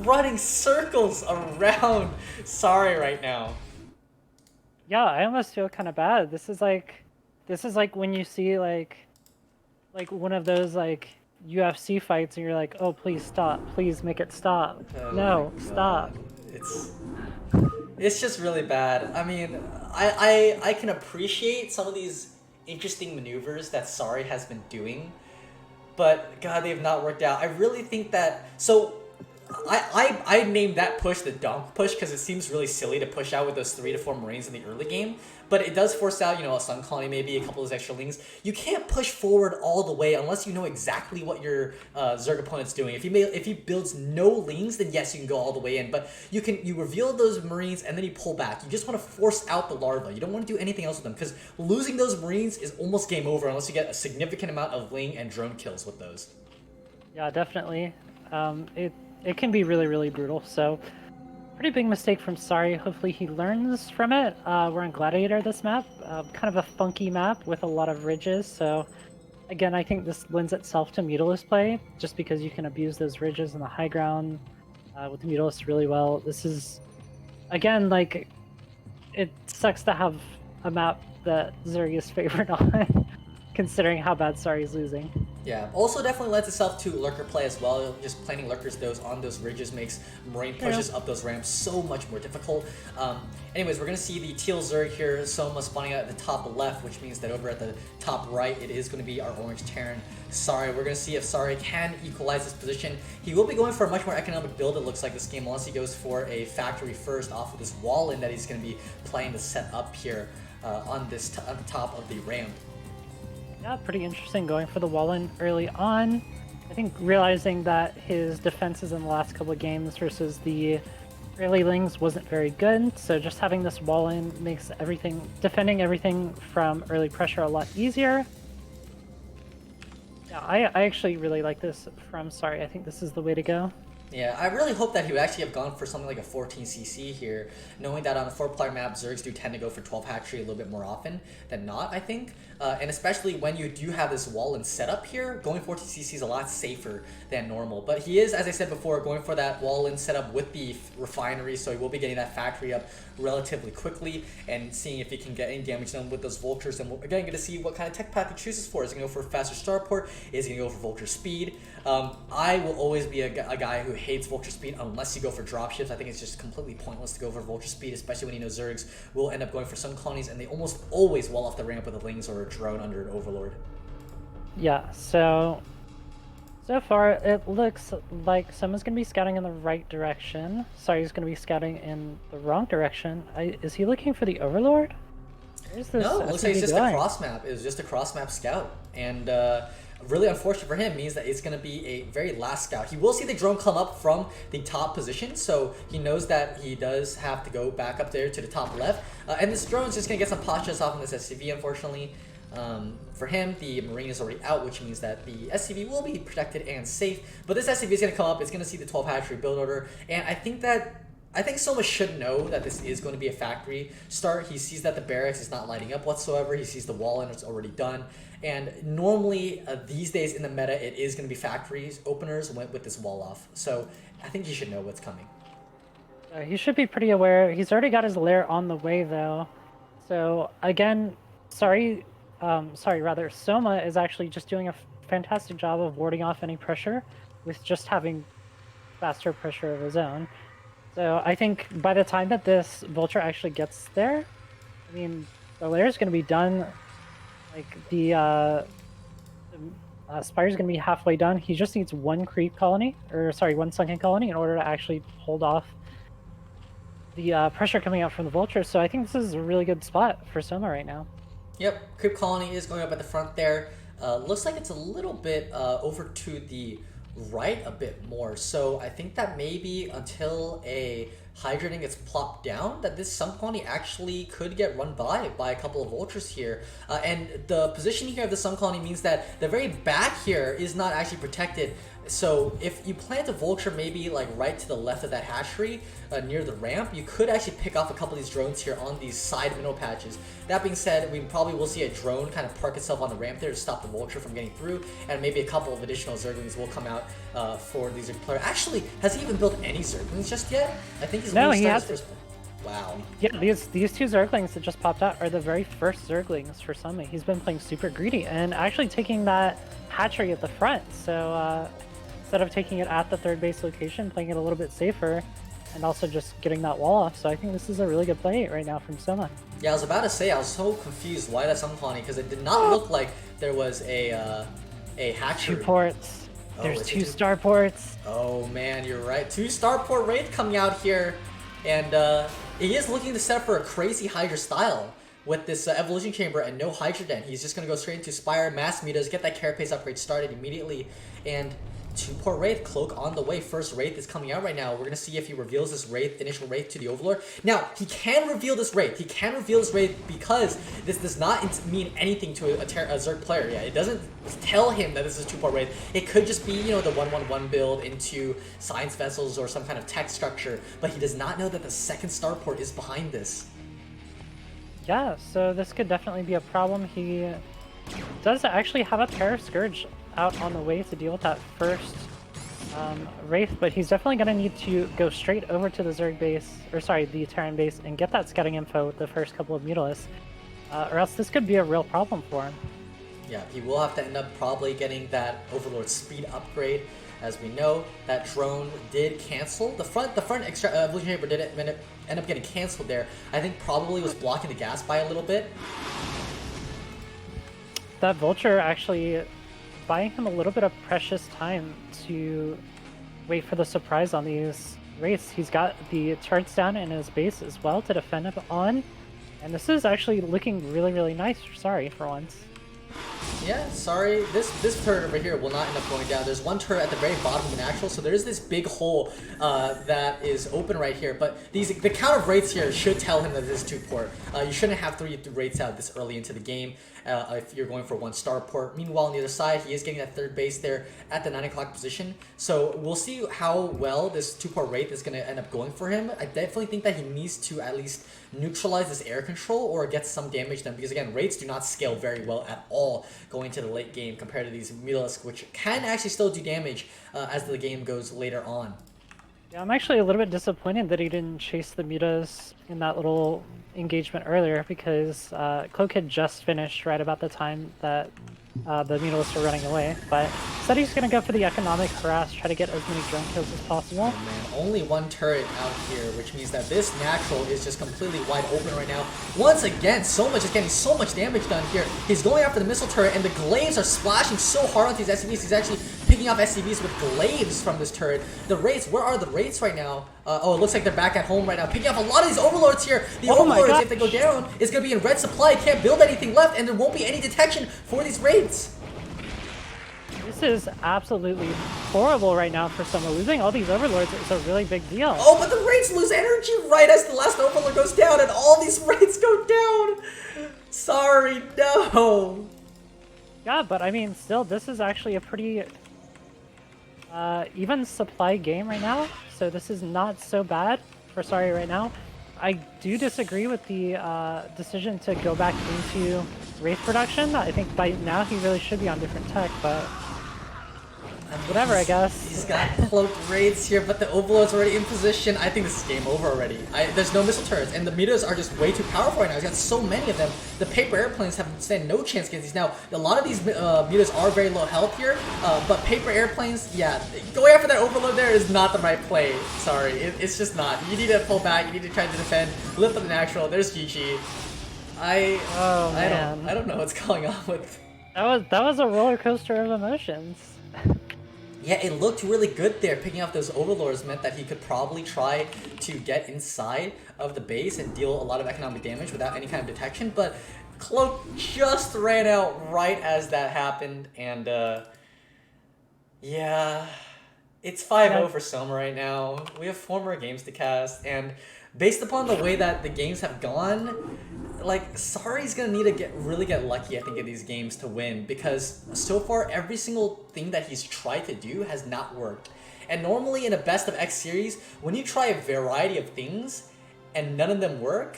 running circles around Sorry right now. Yeah, I almost feel kind of bad. This is like when you see like one of those like UFC fights and you're like, oh please stop, please make it stop. Oh no, stop. It's just really bad. I mean, I can appreciate some of these interesting maneuvers that Sorry has been doing, but god, they have not worked out. I really think that I named that push the donk push because it seems really silly to push out with those 3 to 4 Marines in the early game, but it does force out, you know, a Sun Colony, maybe a couple of those extra Lings. You can't push forward all the way unless you know exactly what your Zerg opponent's doing. If he builds no Lings, then yes, you can go all the way in, but you reveal those Marines and then you pull back. You just want to force out the larva. You don't want to do anything else with them because losing those Marines is almost game over unless you get a significant amount of Ling and drone kills with those. Yeah, definitely. It can be really, really brutal. So, pretty big mistake from Sari. Hopefully he learns from it. We're in Gladiator this map. Kind of a funky map with a lot of ridges. So, again, I think this lends itself to Mutalisk play, just because you can abuse those ridges in the high ground with the Mutalisk really well. This is, again, like, it sucks to have a map that Zerg is favored on, considering how bad Sari's losing. Yeah, also definitely lends itself to lurker play as well. Just planting lurkers on those ridges makes Marine pushes up those ramps so much more difficult. Anyways, we're going to see the teal Zerg here, Soma spawning out at the top left, which means that over at the top right, it is going to be our orange Terran, Sari. We're going to see if Sari can equalize this position. He will be going for a much more economic build, it looks like, this game, unless he goes for a factory first off of this wall in that he's going to be playing to set up here on the top of the ramp. Yeah, pretty interesting going for the wall-in early on. I think realizing that his defenses in the last couple of games versus the early Lings wasn't very good, so just having this wall-in makes defending everything from early pressure a lot easier. Yeah, I actually really like this from Sari. I think this is the way to go. Yeah, I really hope that he would actually have gone for something like a 14cc here, knowing that on a 4-player map, Zergs do tend to go for 12 hatchery a little bit more often than not, I think. And especially when you do have this wall-in setup here, going 14cc is a lot safer than normal. But he is, as I said before, going for that wall-in setup with the refinery, so he will be getting that factory up relatively quickly and seeing if he can get any damage done with those vultures. And we're again going to see what kind of tech path he chooses for. Is he going to go for faster starport? Is he going to go for vulture speed? I will always be a guy who hates vulture speed unless you go for dropships. I think it's just completely pointless to go for vulture speed, especially when you know Zergs will end up going for some colonies, and they almost always wall off the ramp with a Lings or a drone under an Overlord. Yeah, so far it looks like someone's going to be scouting in the right direction. Sorry, he's going to be scouting in the wrong direction. Is he looking for the Overlord? Where's this No, it looks like it's just going? a cross map. It was just a cross map scout, and really unfortunate for him means that it's going to be a very last scout. He will see the drone come up from the top position, so he knows that he does have to go back up there to the top left, and this drone's just going to get some pot shots off on this SCV, unfortunately. For him, the Marine is already out, which means that the SCV will be protected and safe, but this SCV is going to come up, it's going to see the 12 hatchery build order, and I think Soma should know that this is going to be a factory start. He sees that the barracks is not lighting up whatsoever. He sees the wall and it's already done. And normally, these days in the meta, it is going to be factories openers with this wall off. So I think he should know what's coming. He should be pretty aware. He's already got his lair on the way, though. So again, Soma is actually just doing a fantastic job of warding off any pressure with just having faster pressure of his own. So I think by the time that this vulture actually gets there, I mean, the lair is going to be done. Like the spire is going to be halfway done. He just needs one one sunken colony in order to actually hold off the pressure coming out from the vulture. So I think this is a really good spot for Soma right now. Yep, creep colony is going up at the front there. Looks like it's a little bit over to the right a bit more, so I think that maybe until a hydrating gets plopped down, that this sun colony actually could get run by a couple of vultures here, and the position here of the sun colony means that the very back here is not actually protected. So if you plant a vulture maybe like right to the left of that hatchery near the ramp, you could actually pick off a couple of these drones here on these side middle patches. That being said, we probably will see a drone kind of park itself on the ramp there to stop the vulture from getting through, and maybe a couple of additional Zerglings will come out for these players. Actually, has he even built any Zerglings just yet? I think he's he has. Wow. Yeah, these two Zerglings that just popped out are the very first Zerglings for Soma. He's been playing super greedy and actually taking that hatchery at the front. So instead of taking it at the third base location, playing it a little bit safer, and also just getting that wall off. So I think this is a really good play right now from Soma. Yeah, I was about to say, I was so confused why that sun colony, because it did not look like there was a hatchery. 2 ports. There's it's a two starports. Oh man, you're right. 2 starport Wraith coming out here, and he is looking to set up for a crazy Hydra style with this evolution chamber and no Hydra Den. He's just gonna go straight into Spire, mass meters, get that carapace upgrade started immediately, and 2-port Wraith, Cloak on the way. First Wraith is coming out right now. We're gonna see if he reveals this Wraith, initial Wraith to the Overlord. Now, he can reveal this Wraith. He can reveal this Wraith because this does not mean anything to a Zerg player yet. It doesn't tell him that this is 2-port Wraith. It could just be, you know, the 1-1-1 build into Science Vessels or some kind of tech structure, but he does not know that the second starport is behind this. Yeah, so this could definitely be a problem. He does actually have a pair of Scourge out on the way to deal with that first Wraith, but he's definitely going to need to go straight over to the Zerg base, or sorry, the Terran base, and get that scouting info with the first couple of Mutalisks, or else this could be a real problem for him. Yeah, he will have to end up probably getting that Overlord speed upgrade. As we know, that drone did cancel. The front extra evolution chamber did end up getting canceled there. I think probably was blocking the gas by a little bit. That Vulture actually buying him a little bit of precious time to wait for the surprise on these Wraiths. He's got the turrets down in his base as well to defend him on, and this is actually looking really, really nice. Sorry for once. Yeah, sorry. This turret over here will not end up going down. There's one turret at the very bottom of the natural, so there is this big hole that is open right here. But the count of Wraiths here should tell him that this is 2-port. You shouldn't have 3 Wraiths out this early into the game if you're going for 1 starport. Meanwhile, on the other side, he is getting that 3rd base there at the 9 o'clock position. So we'll see how well this 2-port Wraith is going to end up going for him. I definitely think that he needs to at least neutralize this air control or get some damage done, because again, Wraiths do not scale very well at all going to the late game compared to these Mutalisks, which can actually still do damage as the game goes later on. Yeah, I'm actually a little bit disappointed that he didn't chase the mutas in that little engagement earlier, because Cloak had just finished right about the time that the Mutalisks were running away, but instead he's going to go for the economic harass, try to get as many drone kills as possible. Oh man, only 1 turret out here, which means that this natural is just completely wide open right now. Once again, Soma just getting so much damage done here. He's going after the missile turret, and the glaives are splashing so hard onto these SCVs. He's actually picking off SCVs with glaives from this turret. The Wraiths, where are the Wraiths right now? Oh, it looks like they're back at home right now, picking off a lot of these Overlords here. The Overlords, if they go down, is going to be in red supply. Can't build anything left, and there won't be any detection for these Wraiths. This is absolutely horrible right now for Soma. Losing all these Overlords is a really big deal. Oh, but the Wraiths lose energy right as the last Overlord goes down, and all these Wraiths go down. Sorry, no. Yeah, but I mean, still, this is actually a pretty even supply game right now, so this is not so bad for Sorry right now. I do disagree with the decision to go back into Wraith production. I think by now he really should be on different tech, but whatever, I guess. He's got cloaked Wraiths here, but the Overlord's already in position. I think this is game over already. There's no missile turrets, and the meters are just way too powerful right now. He's got so many of them. The paper airplanes stand no chance against these. Now, a lot of these meters are very low health here, but paper airplanes, yeah, going after that Overlord there is not the right play. Sorry, it's just not. You need to pull back. You need to try to defend. Lift up the natural. There's GG. I don't know what's going on with. That was a roller coaster of emotions. Yeah, it looked really good there. Picking off those Overlords meant that he could probably try to get inside of the base and deal a lot of economic damage without any kind of detection, but Cloak just ran out right as that happened, and yeah, it's 5-0 for Soma right now. We have 4 more games to cast, and based upon the way that the games have gone, like, Sorry's gonna need to really get lucky, I think, in these games to win, because so far every single thing that he's tried to do has not worked. And normally in a best of X series, when you try a variety of things and none of them work,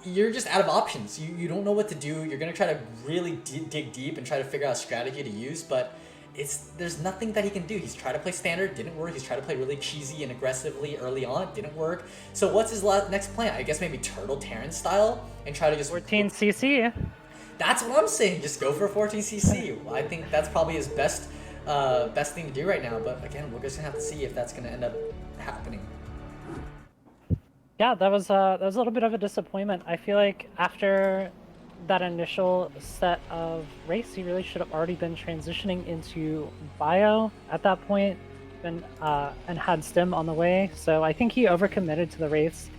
you're just out of options. You don't know what to do. You're gonna try to really dig deep and try to figure out a strategy to use, but there's nothing that he can do. He's tried to play standard, didn't work. He's tried to play really cheesy and aggressively early on, didn't work. So what's his next plan? I guess maybe Turtle Terran style and try to just 14 CC. That's what I'm saying. Just go for 14 CC. I think that's probably his best thing to do right now. But again, we're just gonna have to see if that's gonna end up happening. Yeah, that was a little bit of a disappointment. I feel like after that initial set of race, he really should have already been transitioning into bio at that point, and had stim on the way. So I think he overcommitted to the race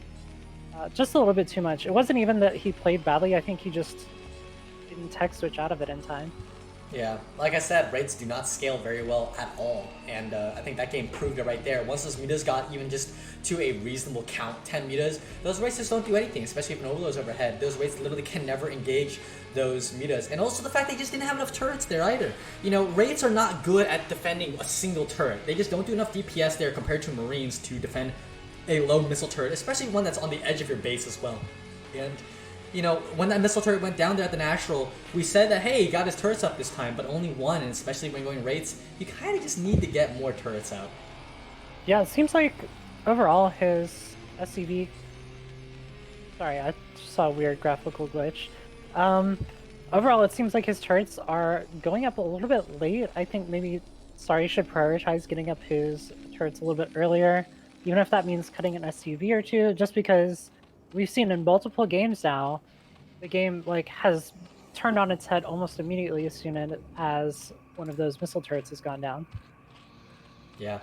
just a little bit too much. It wasn't even that he played badly. I think he just didn't tech switch out of it in time. Yeah, like I said, rates do not scale very well at all, and I think that game proved it right there. Once those meters got even just to a reasonable count, 10 meters, those rates just don't do anything, especially if an overload's overhead. Those rates literally can never engage those meters, and also the fact they just didn't have enough turrets there either. You know, rates are not good at defending a single turret. They just don't do enough DPS there compared to Marines to defend a low missile turret, especially one that's on the edge of your base as well. And you know, when that missile turret went down there at the National, we said that, hey, he got his turrets up this time, but only one, and especially when going rates, you kind of just need to get more turrets out. Yeah, it seems like overall his SCV... Sorry, I just saw a weird graphical glitch. Overall, it seems like his turrets are going up a little bit late. I think maybe Sorry should prioritize getting up his turrets a little bit earlier, even if that means cutting an SUV or two, just because we've seen in multiple games now, the game has turned on its head almost immediately as soon as one of those missile turrets has gone down. Yeah.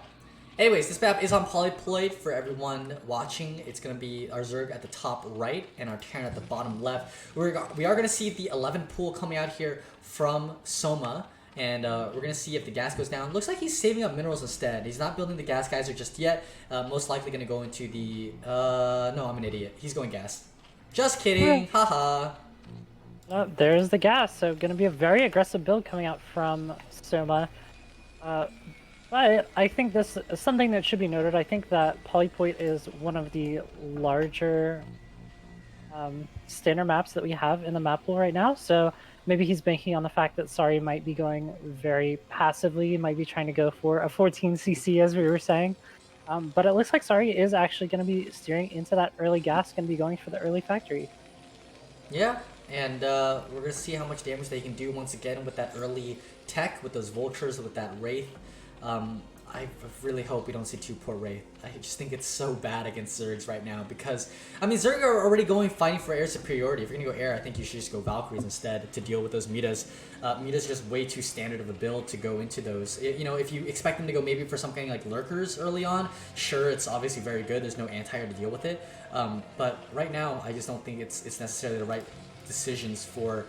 Anyways, this map is on polyploid for everyone watching. It's going to be our Zerg at the top right and our Terran at the bottom left. We are going to see the 11 pool coming out here from Soma. And we're going to see if the gas goes down. Looks like he's saving up minerals instead. He's not building the gas geyser just yet. Most likely going to go into the... no, I'm an idiot. He's going gas. Just kidding. Haha. There's the gas. So going to be a very aggressive build coming out from Soma. But I think this is something that should be noted. I think that Polypoint is one of the larger standard maps that we have in the map pool right now. So maybe he's banking on the fact that Sorry might be going very passively, might be trying to go for a 14cc as we were saying. But it looks like Sorry is actually going to be steering into that early gas, going to be going for the early factory. Yeah, and we're going to see how much damage they can do once again with that early tech, with those vultures, with that Wraith. I really hope we don't see 2 poor Wraith. I just think it's so bad against Zergs right now because, I mean, Zerg are already fighting for air superiority. If you're going to go air, I think you should just go Valkyries instead to deal with those metas. Metas are just way too standard of a build to go into those. You know, if you expect them to go maybe for something like Lurkers early on, sure, it's obviously very good. There's no anti-air to deal with it. But right now, I just don't think it's necessarily the right decisions for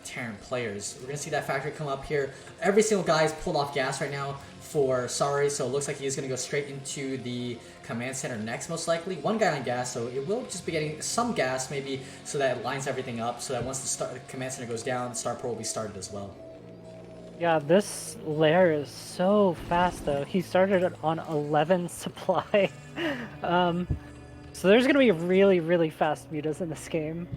Terran players. We're going to see that factory come up here. Every single guy is pulled off gas right now for Sorry, so it looks like he is going to go straight into the command center next, most likely. One guy on gas, so it will just be getting some gas maybe so that it lines everything up, so that once the command center goes down, Starport will be started as well. Yeah, this lair is so fast though. He started it on 11 supply. So there's going to be really, really fast mutas in this game.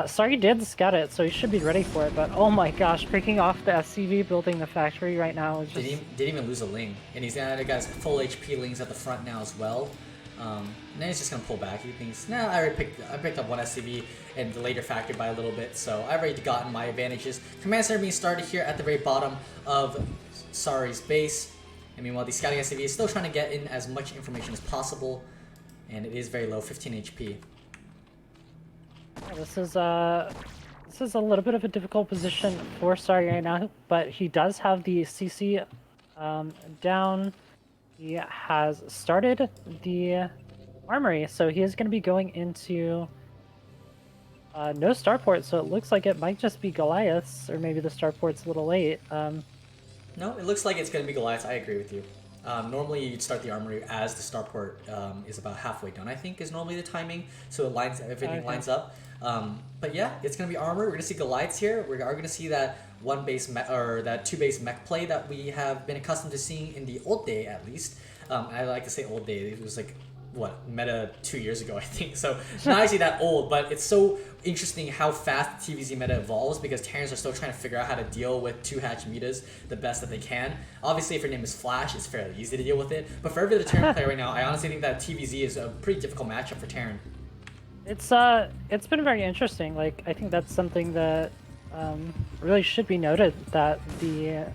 Sorry did scout it, so he should be ready for it, but oh my gosh, picking off the SCV, building the factory right now is just... Didn't even lose a Ling, and he's gonna got his full HP Lings at the front now as well. And then he's just gonna pull back. He thinks, nah, I picked up one SCV and the later factory by a little bit, so I've already gotten my advantages. Command center being started here at the very bottom of Sorry's base. And meanwhile, the scouting SCV is still trying to get in as much information as possible, and it is very low, 15 HP. Yeah, this is a little bit of a difficult position for Sorry right now, but he does have the CC down. He has started the armory, so he is going to be going into no starport, so it looks like it might just be Goliaths, or maybe the starport's a little late. No, it looks like it's going to be Goliaths. I agree with you. Normally, you'd start the armory as the starport is about halfway done, I think, is normally the timing, so it everything lines up. But yeah, it's going to be armor. We're going to see Goliaths here. We are going to see that that 2-base mech play that we have been accustomed to seeing in the old day, at least. I like to say old day. It was like, what, meta 2 years ago, I think. So not actually that old, but it's so interesting how fast the TvZ meta evolves because Terrans are still trying to figure out how to deal with 2-hatch metas the best that they can. Obviously, if your name is Flash, it's fairly easy to deal with it. But for every other Terran player right now, I honestly think that TvZ is a pretty difficult matchup for Terran. It's been very interesting. Like, I think that's something that really should be noted, that the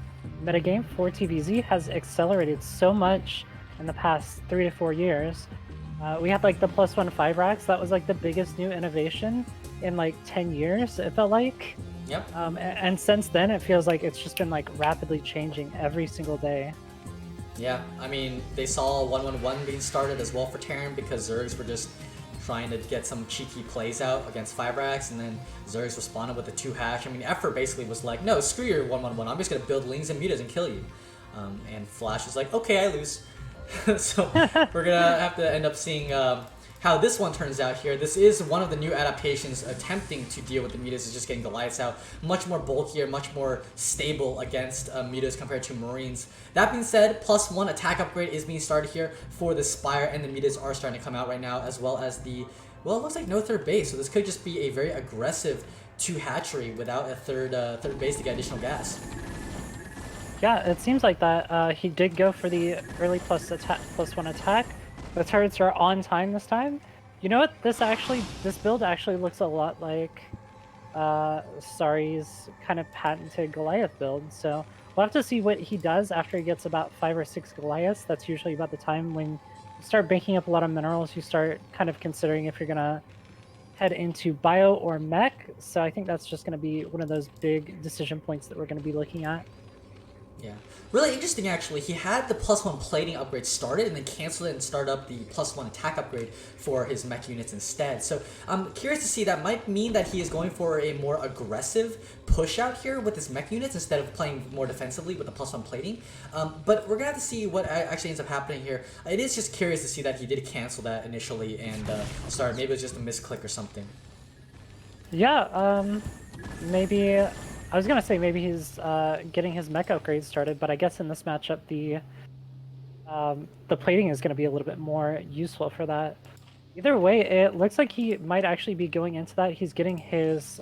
metagame for TvZ has accelerated so much in the past 3 to 4 years. We had like the +1 5 racks. That was like the biggest new innovation in like 10 years, it felt like. Yep. And since then, it feels like it's just been like rapidly changing every single day. Yeah, I mean, they saw 1-1-1 being started as well for Terran because Zergs were just trying to get some cheeky plays out against 5 racks, and then Zergs responded with a 2 hash. I mean, Effort basically was like, no, screw your 1-1-1, I'm just gonna build Lings and Mutas and kill you. And Flash was like, okay, I lose. So we're gonna have to end up seeing how this one turns out here. This is one of the new adaptations attempting to deal with the Mutas, is just getting Goliaths out. Much more bulkier, much more stable against Mutas compared to Marines. That being said, +1 attack upgrade is being started here for the Spire, and the Mutas are starting to come out right now, as well as the, well, it looks like no third base, so this could just be a very aggressive 2 hatchery without a third base to get additional gas. Yeah, it seems like that. He did go for the early +1 attack. The turrets are on time this time. You know what? This build actually looks a lot like Sari's kind of patented Goliath build. So we'll have to see what he does after he gets about 5 or 6 Goliaths. That's usually about the time when you start banking up a lot of minerals. You start kind of considering if you're gonna head into bio or mech. So I think that's just gonna be one of those big decision points that we're gonna be looking at. Yeah, really interesting actually. He had the +1 plating upgrade started and then canceled it and started up the +1 attack upgrade for his mech units instead. So I'm curious to see, that might mean that he is going for a more aggressive push out here with his mech units instead of playing more defensively with the +1 plating. But we're gonna have to see what actually ends up happening here. It is just curious to see that he did cancel that initially and start. Maybe it was just a misclick or something. Yeah, maybe. I was gonna say maybe he's getting his mech upgrade started, but I guess in this matchup the plating is gonna be a little bit more useful for that. Either way, it looks like he might actually be going into that. He's getting his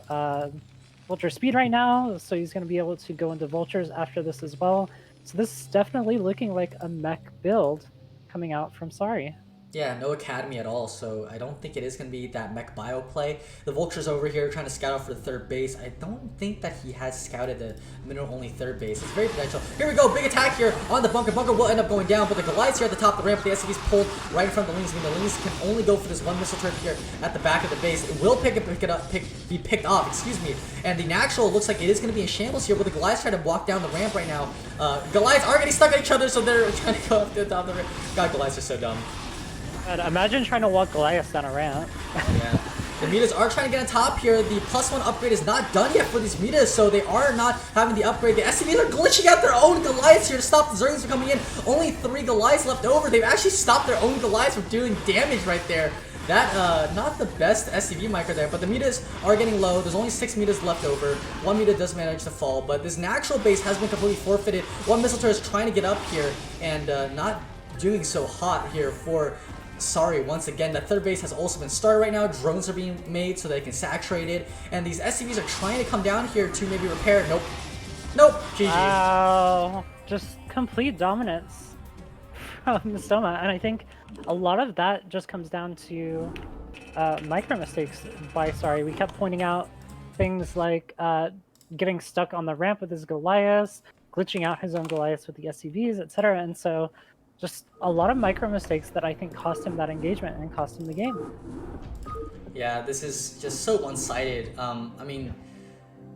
vulture speed right now, so he's gonna be able to go into vultures after this as well. So this is definitely looking like a mech build coming out from Sari. Yeah, no academy at all, so I don't think it is going to be that mech bio play. The Vulture's over here trying to scout out for the third base. I don't think that he has scouted the mineral-only third base. It's very potential. Here we go, big attack here on the bunker. Bunker will end up going down, but the Goliaths here at the top of the ramp, the SCV's pulled right in front of the Lings. I mean, the Lings can only go for this one missile turret here at the back of the base. It will be picked off, excuse me. And the natural looks like it is going to be in shambles here, but the Goliaths try to walk down the ramp right now. Goliaths are getting stuck at each other, so they're trying to go up the top of the ramp. God, Goliaths are so dumb. God, imagine trying to walk Goliath down a ramp. Yeah. The Mutas are trying to get on top here. The +1 upgrade is not done yet for these Mutas, so they are not having the upgrade. The SCVs are glitching out their own Goliaths here to stop the Zerglings from coming in. Only 3 Goliaths left over. They've actually stopped their own Goliaths from doing damage right there. That, not the best SCV micro there, but the Mutas are getting low. There's only 6 Mutas left over. 1 Muta does manage to fall, but this natural base has been completely forfeited. 1 missile turret is trying to get up here, and not doing so hot here for Sari. Once again, the third base has also been started right now. Drones are being made so they can saturate it, and these SCVs are trying to come down here to maybe repair. Nope. Nope. GG. Wow. Just complete dominance from Soma, and I think a lot of that just comes down to micro mistakes by Sari. We kept pointing out things like getting stuck on the ramp with his Goliaths, glitching out his own Goliaths with the SCVs, etc. And so just a lot of micro mistakes that I think cost him that engagement and cost him the game. Yeah, this is just so one-sided. I mean,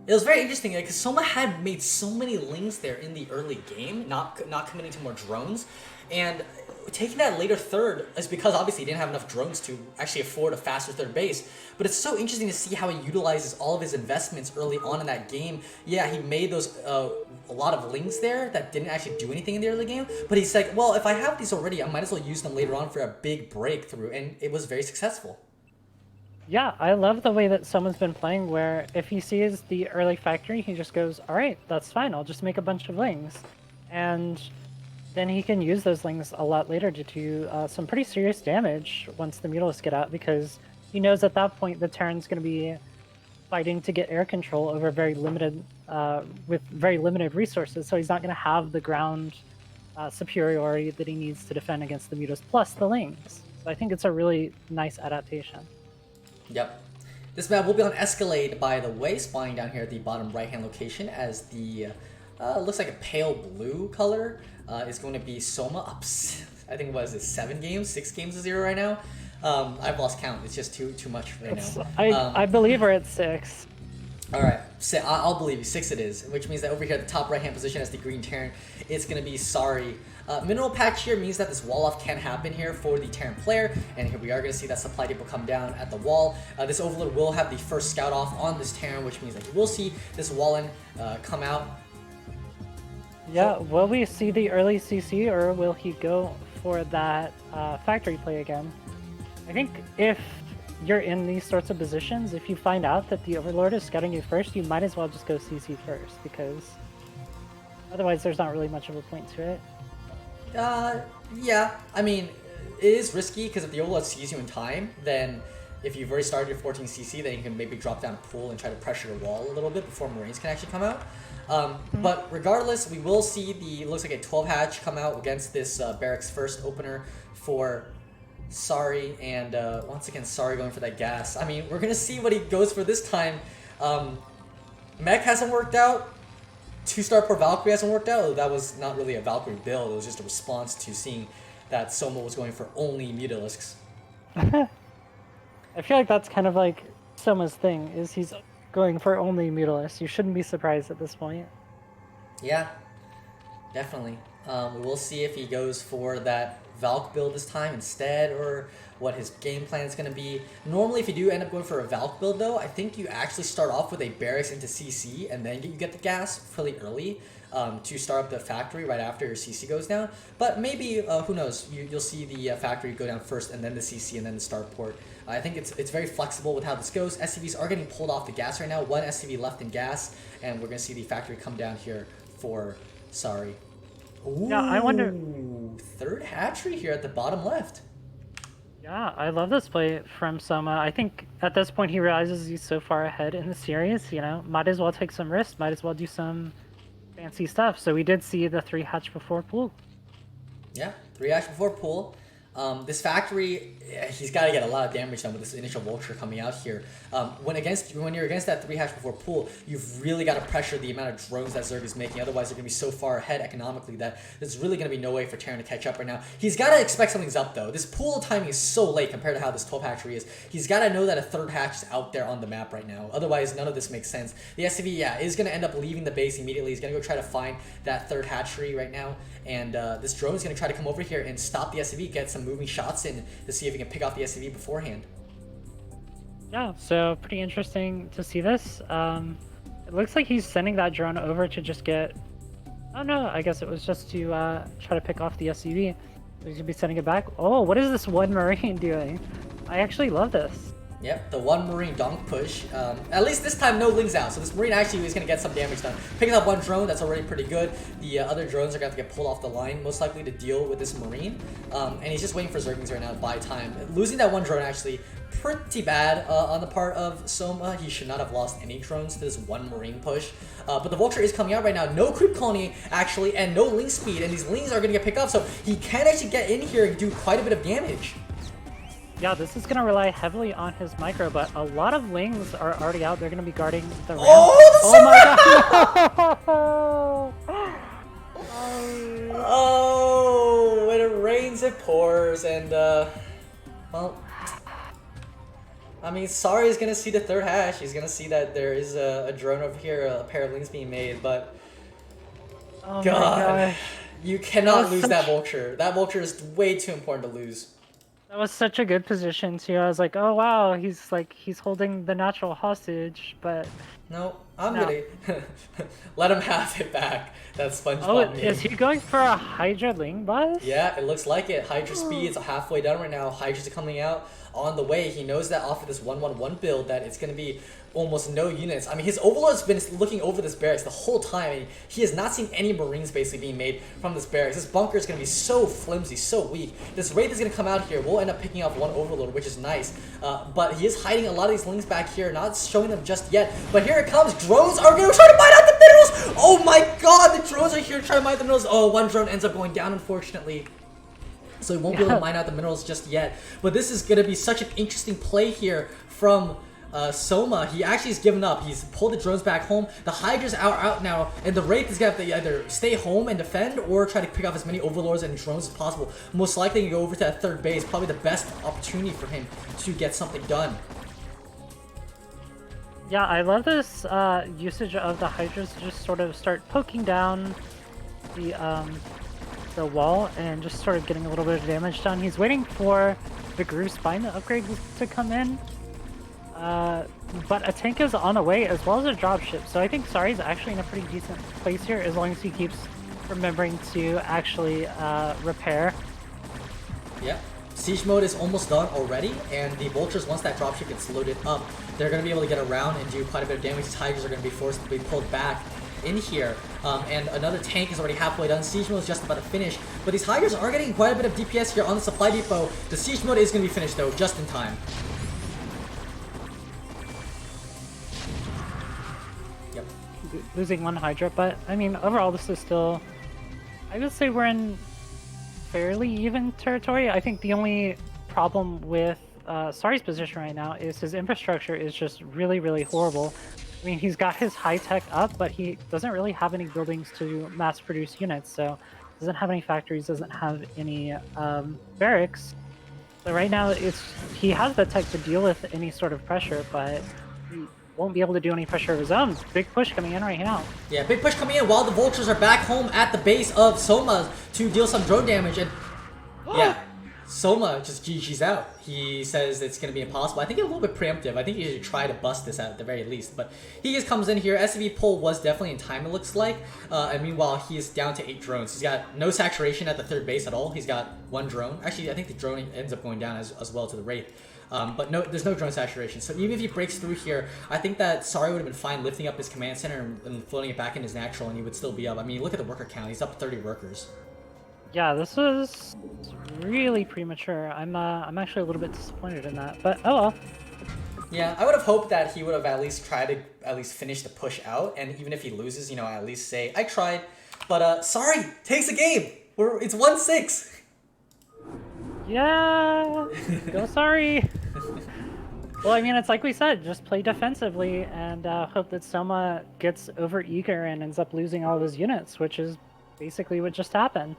it was very interesting because Soma had made so many Lings there in the early game, not committing to more drones, and taking that later third is because obviously he didn't have enough drones to actually afford a faster third base. But it's so interesting to see how he utilizes all of his investments early on in that game. Yeah, he made those a lot of Lings there that didn't actually do anything in the early game, but he's like, well, if I have these already, I might as well use them later on for a big breakthrough, and it was very successful. Yeah, I love the way that Soma's been playing, where if he sees the early factory, he just goes, all right, that's fine, I'll just make a bunch of Lings. And then he can use those Lings a lot later to do some pretty serious damage once the Mutalisks get out, because he knows at that point the Terran's going to be fighting to get air control over very limited, with very limited resources, so he's not going to have the ground superiority that he needs to defend against the Mutas plus the Lings. So I think it's a really nice adaptation. Yep. This map will be on Escalade, by the way, spawning down here at the bottom right-hand location, as the looks like a pale blue color is going to be Soma. I think, what is it, 7 games, 6 games to 0 right now. I've lost count. It's just too much right now. I believe we're at 6. All right, so I'll believe you. 6 it is, which means that over here at the top right-hand position as the green Terran, it's going to be Sorry. Mineral patch here means that this wall-off can happen here for the Terran player, and here we are going to see that supply depot come down at the wall. This Overlord will have the first scout off on this Terran, which means that you will see this Wallen come out. Yeah, will we see the early CC, or will he go for that factory play again? I think if you're in these sorts of positions, if you find out that the Overlord is scouting you first, you might as well just go CC first, because otherwise there's not really much of a point to it. Yeah, I mean, it is risky, because if the Overlord sees you in time, then if you've already started your 14 CC, then you can maybe drop down pool and try to pressure the wall a little bit before Marines can actually come out. But regardless, we will see the, looks like a 12 hatch come out against this barracks first opener for Sorry, and once again, Sorry going for that gas. I mean, we're going to see what he goes for this time. Mech hasn't worked out. 2-star per Valkyrie hasn't worked out. That was not really a Valkyrie build. It was just a response to seeing that Soma was going for only Mutalisks. I feel like that's kind of like Soma's thing, is he's going for only Mutalisks. You shouldn't be surprised at this point. Yeah, definitely. We will see if he goes for that Valk build this time instead, or what his game plan is going to be. Normally, if you do end up going for a Valk build, though, I think you actually start off with a barracks into CC, and then you get the gas fairly early to start up the factory right after your CC goes down. But maybe, who knows, you'll see the factory go down first, and then the CC, and then the starport. I think it's very flexible with how this goes. SCVs are getting pulled off the gas right now. 1 SCV left in gas, and we're going to see the factory come down here for Sorry. Ooh, Yeah, I wonder. 3rd hatchery here at the bottom left. Yeah, I love this play from Soma. I think at this point he realizes he's so far ahead in the series, you know, might as well take some risks, might as well do some fancy stuff. So we did see the 3 hatch before pool. Yeah, 3 hatch before pool. This factory, he's got to get a lot of damage done with this initial vulture coming out here. When you're against that 3 hatch before pool, you've really got to pressure the amount of drones that Zerg is making. Otherwise, they're going to be so far ahead economically that there's really going to be no way for Terran to catch up right now. He's got to expect something's up, though. This pool timing is so late compared to how this 12 hatchery is. He's got to know that a 3rd hatch is out there on the map right now. Otherwise, none of this makes sense. The SCV, yeah, is going to end up leaving the base immediately. He's going to go try to find that 3rd hatchery right now. And this drone is going to try to come over here and stop the SCV, get some moving shots in to see if he can pick off the SCV beforehand. Yeah, so pretty interesting to see this. It looks like he's sending that drone over to just get... Oh no, I guess it was just to try to pick off the SCV. He's going to be sending it back. Oh, what is this 1 Marine doing? I actually love this. Yep, the 1 Marine donk push. At least this time no Lings out, so this Marine actually is going to get some damage done. Picking up 1 drone, that's already pretty good. The other drones are going to have to get pulled off the line, most likely to deal with this Marine. And he's just waiting for Zerglings right now to buy time. Losing that 1 drone actually pretty bad on the part of Soma. He should not have lost any drones to this 1 Marine push. But the Vulture is coming out right now. No creep colony, actually, and no Ling speed. And these Lings are going to get picked up, so he can actually get in here and do quite a bit of damage. Yeah, this is going to rely heavily on his micro, but a lot of Lings are already out. They're going to be guarding the ramp. Oh, my god! Oh, when it rains, it pours, and, well, I mean, Sorry is going to see the 3rd hatch. He's going to see that there is a drone over here, a pair of Lings being made, but, Oh God, you cannot lose that Vulture. That Vulture is way too important to lose. That was such a good position too. I was like, oh wow, he's holding the natural hostage, but no, I'm gonna let him have it back. That SpongeBob meme. Is he going for a Hydra Ling bus? Yeah, it looks like it. Hydra speed is halfway done right now. Hydra's coming out on the way. He knows that off of this 1-1-1 build that it's gonna be almost no units. I mean, his Overlord's been looking over this barracks the whole time, and he has not seen any Marines basically being made from this barracks. This bunker is going to be so flimsy, so weak. This Wraith is going to come out here. We'll end up picking off 1 Overlord, which is nice. But he is hiding a lot of these Lings back here, not showing them just yet. But here it comes. Drones are going to try to mine out the minerals! Oh my god, the drones are here to try to mine the minerals. Oh, 1 drone ends up going down, unfortunately. So he won't be able to mine out the minerals just yet. But this is going to be such an interesting play here from Soma, he actually has given up. He's pulled the drones back home. The Hydra's out now, and the Wraith is gonna have to either stay home and defend or try to pick off as many Overlords and drones as possible. Most likely to go over to that third base, probably the best opportunity for him to get something done. Yeah, I love this usage of the Hydras to just sort of start poking down the wall and just sort of getting a little bit of damage done. He's waiting for the Groove Spine upgrade to come in. But a tank is on the way as well as a dropship, so I think Sari's actually in a pretty decent place here as long as he keeps remembering to actually repair. Yeah. Siege mode is almost done already, and the Vultures, once that dropship gets loaded up, they're going to be able to get around and do quite a bit of damage. These Tigers are going to be forced to be pulled back in here, and another tank is already halfway done. Siege mode is just about to finish, but these Tigers are getting quite a bit of DPS here on the supply depot. The Siege mode is going to be finished though, just in time. Yep. Losing one Hydra, but I mean, overall this is still, I would say we're in fairly even territory. I think the only problem with Sari's position right now is his infrastructure is just really, really horrible. I mean, he's got his high tech up, but he doesn't really have any buildings to mass produce units, so doesn't have any factories, doesn't have any barracks. So right now he has the tech to deal with any sort of pressure, but he won't be able to do any pressure of his own. Big push coming in right now. Yeah, big push coming in while the Vultures are back home at the base of Soma to deal some drone damage, and yeah, Soma just GG's out. He says it's going to be impossible. I think it's a little bit preemptive. I think he should try to bust this out at the very least. But he just comes in here. SCV pull was definitely in time, it looks like. And meanwhile, he is down to 8 drones. He's got no saturation at the third base at all. He's got 1 drone. Actually, I think the drone ends up going down as well to the Wraith. But no, there's no drone saturation. So even if he breaks through here, I think that Sari would have been fine lifting up his command center and floating it back in his natural, and he would still be up. I mean, look at the worker count. He's up 30 workers. Yeah, this was really premature. I'm actually a little bit disappointed in that, but oh well. Yeah, I would have hoped that he would have at least tried to at least finish the push out, and even if he loses, you know, at least say, I tried. But Sari takes the game. It's 1-6. Yeah, go Sari. Well, I mean, it's like we said, just play defensively and hope that Soma gets over eager and ends up losing all of his units, which is basically what just happened.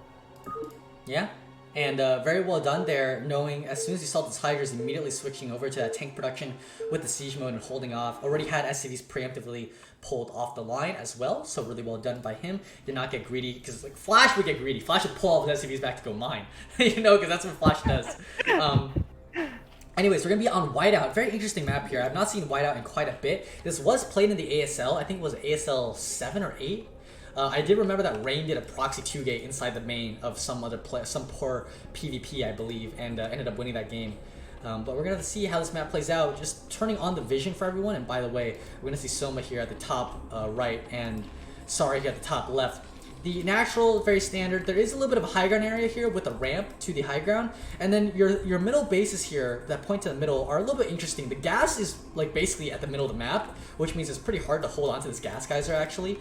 Yeah, and very well done there, knowing as soon as he saw the Tigers immediately switching over to that tank production with the siege mode and holding off. Already had SCVs preemptively pulled off the line as well, so really well done by him. Did not get greedy, because like Flash would get greedy. Flash would pull all of his SCVs back to go mine, you know, because that's what Flash does. Anyways, we're going to be on Whiteout. Very interesting map here. I've not seen Whiteout in quite a bit. This was played in the ASL. I think it was ASL 7 or 8. I did remember that Rain did a proxy 2-gate inside the main of some other play, some poor PvP, I believe, and ended up winning that game. But we're going to see how this map plays out. Just turning on the vision for everyone. And by the way, we're going to see Soma here at the top right and Sari here at the top left. The natural, very standard. There is a little bit of a high ground area here with a ramp to the high ground. And then your middle bases here that point to the middle are a little bit interesting. The gas is like basically at the middle of the map, which means it's pretty hard to hold on to this gas geyser actually.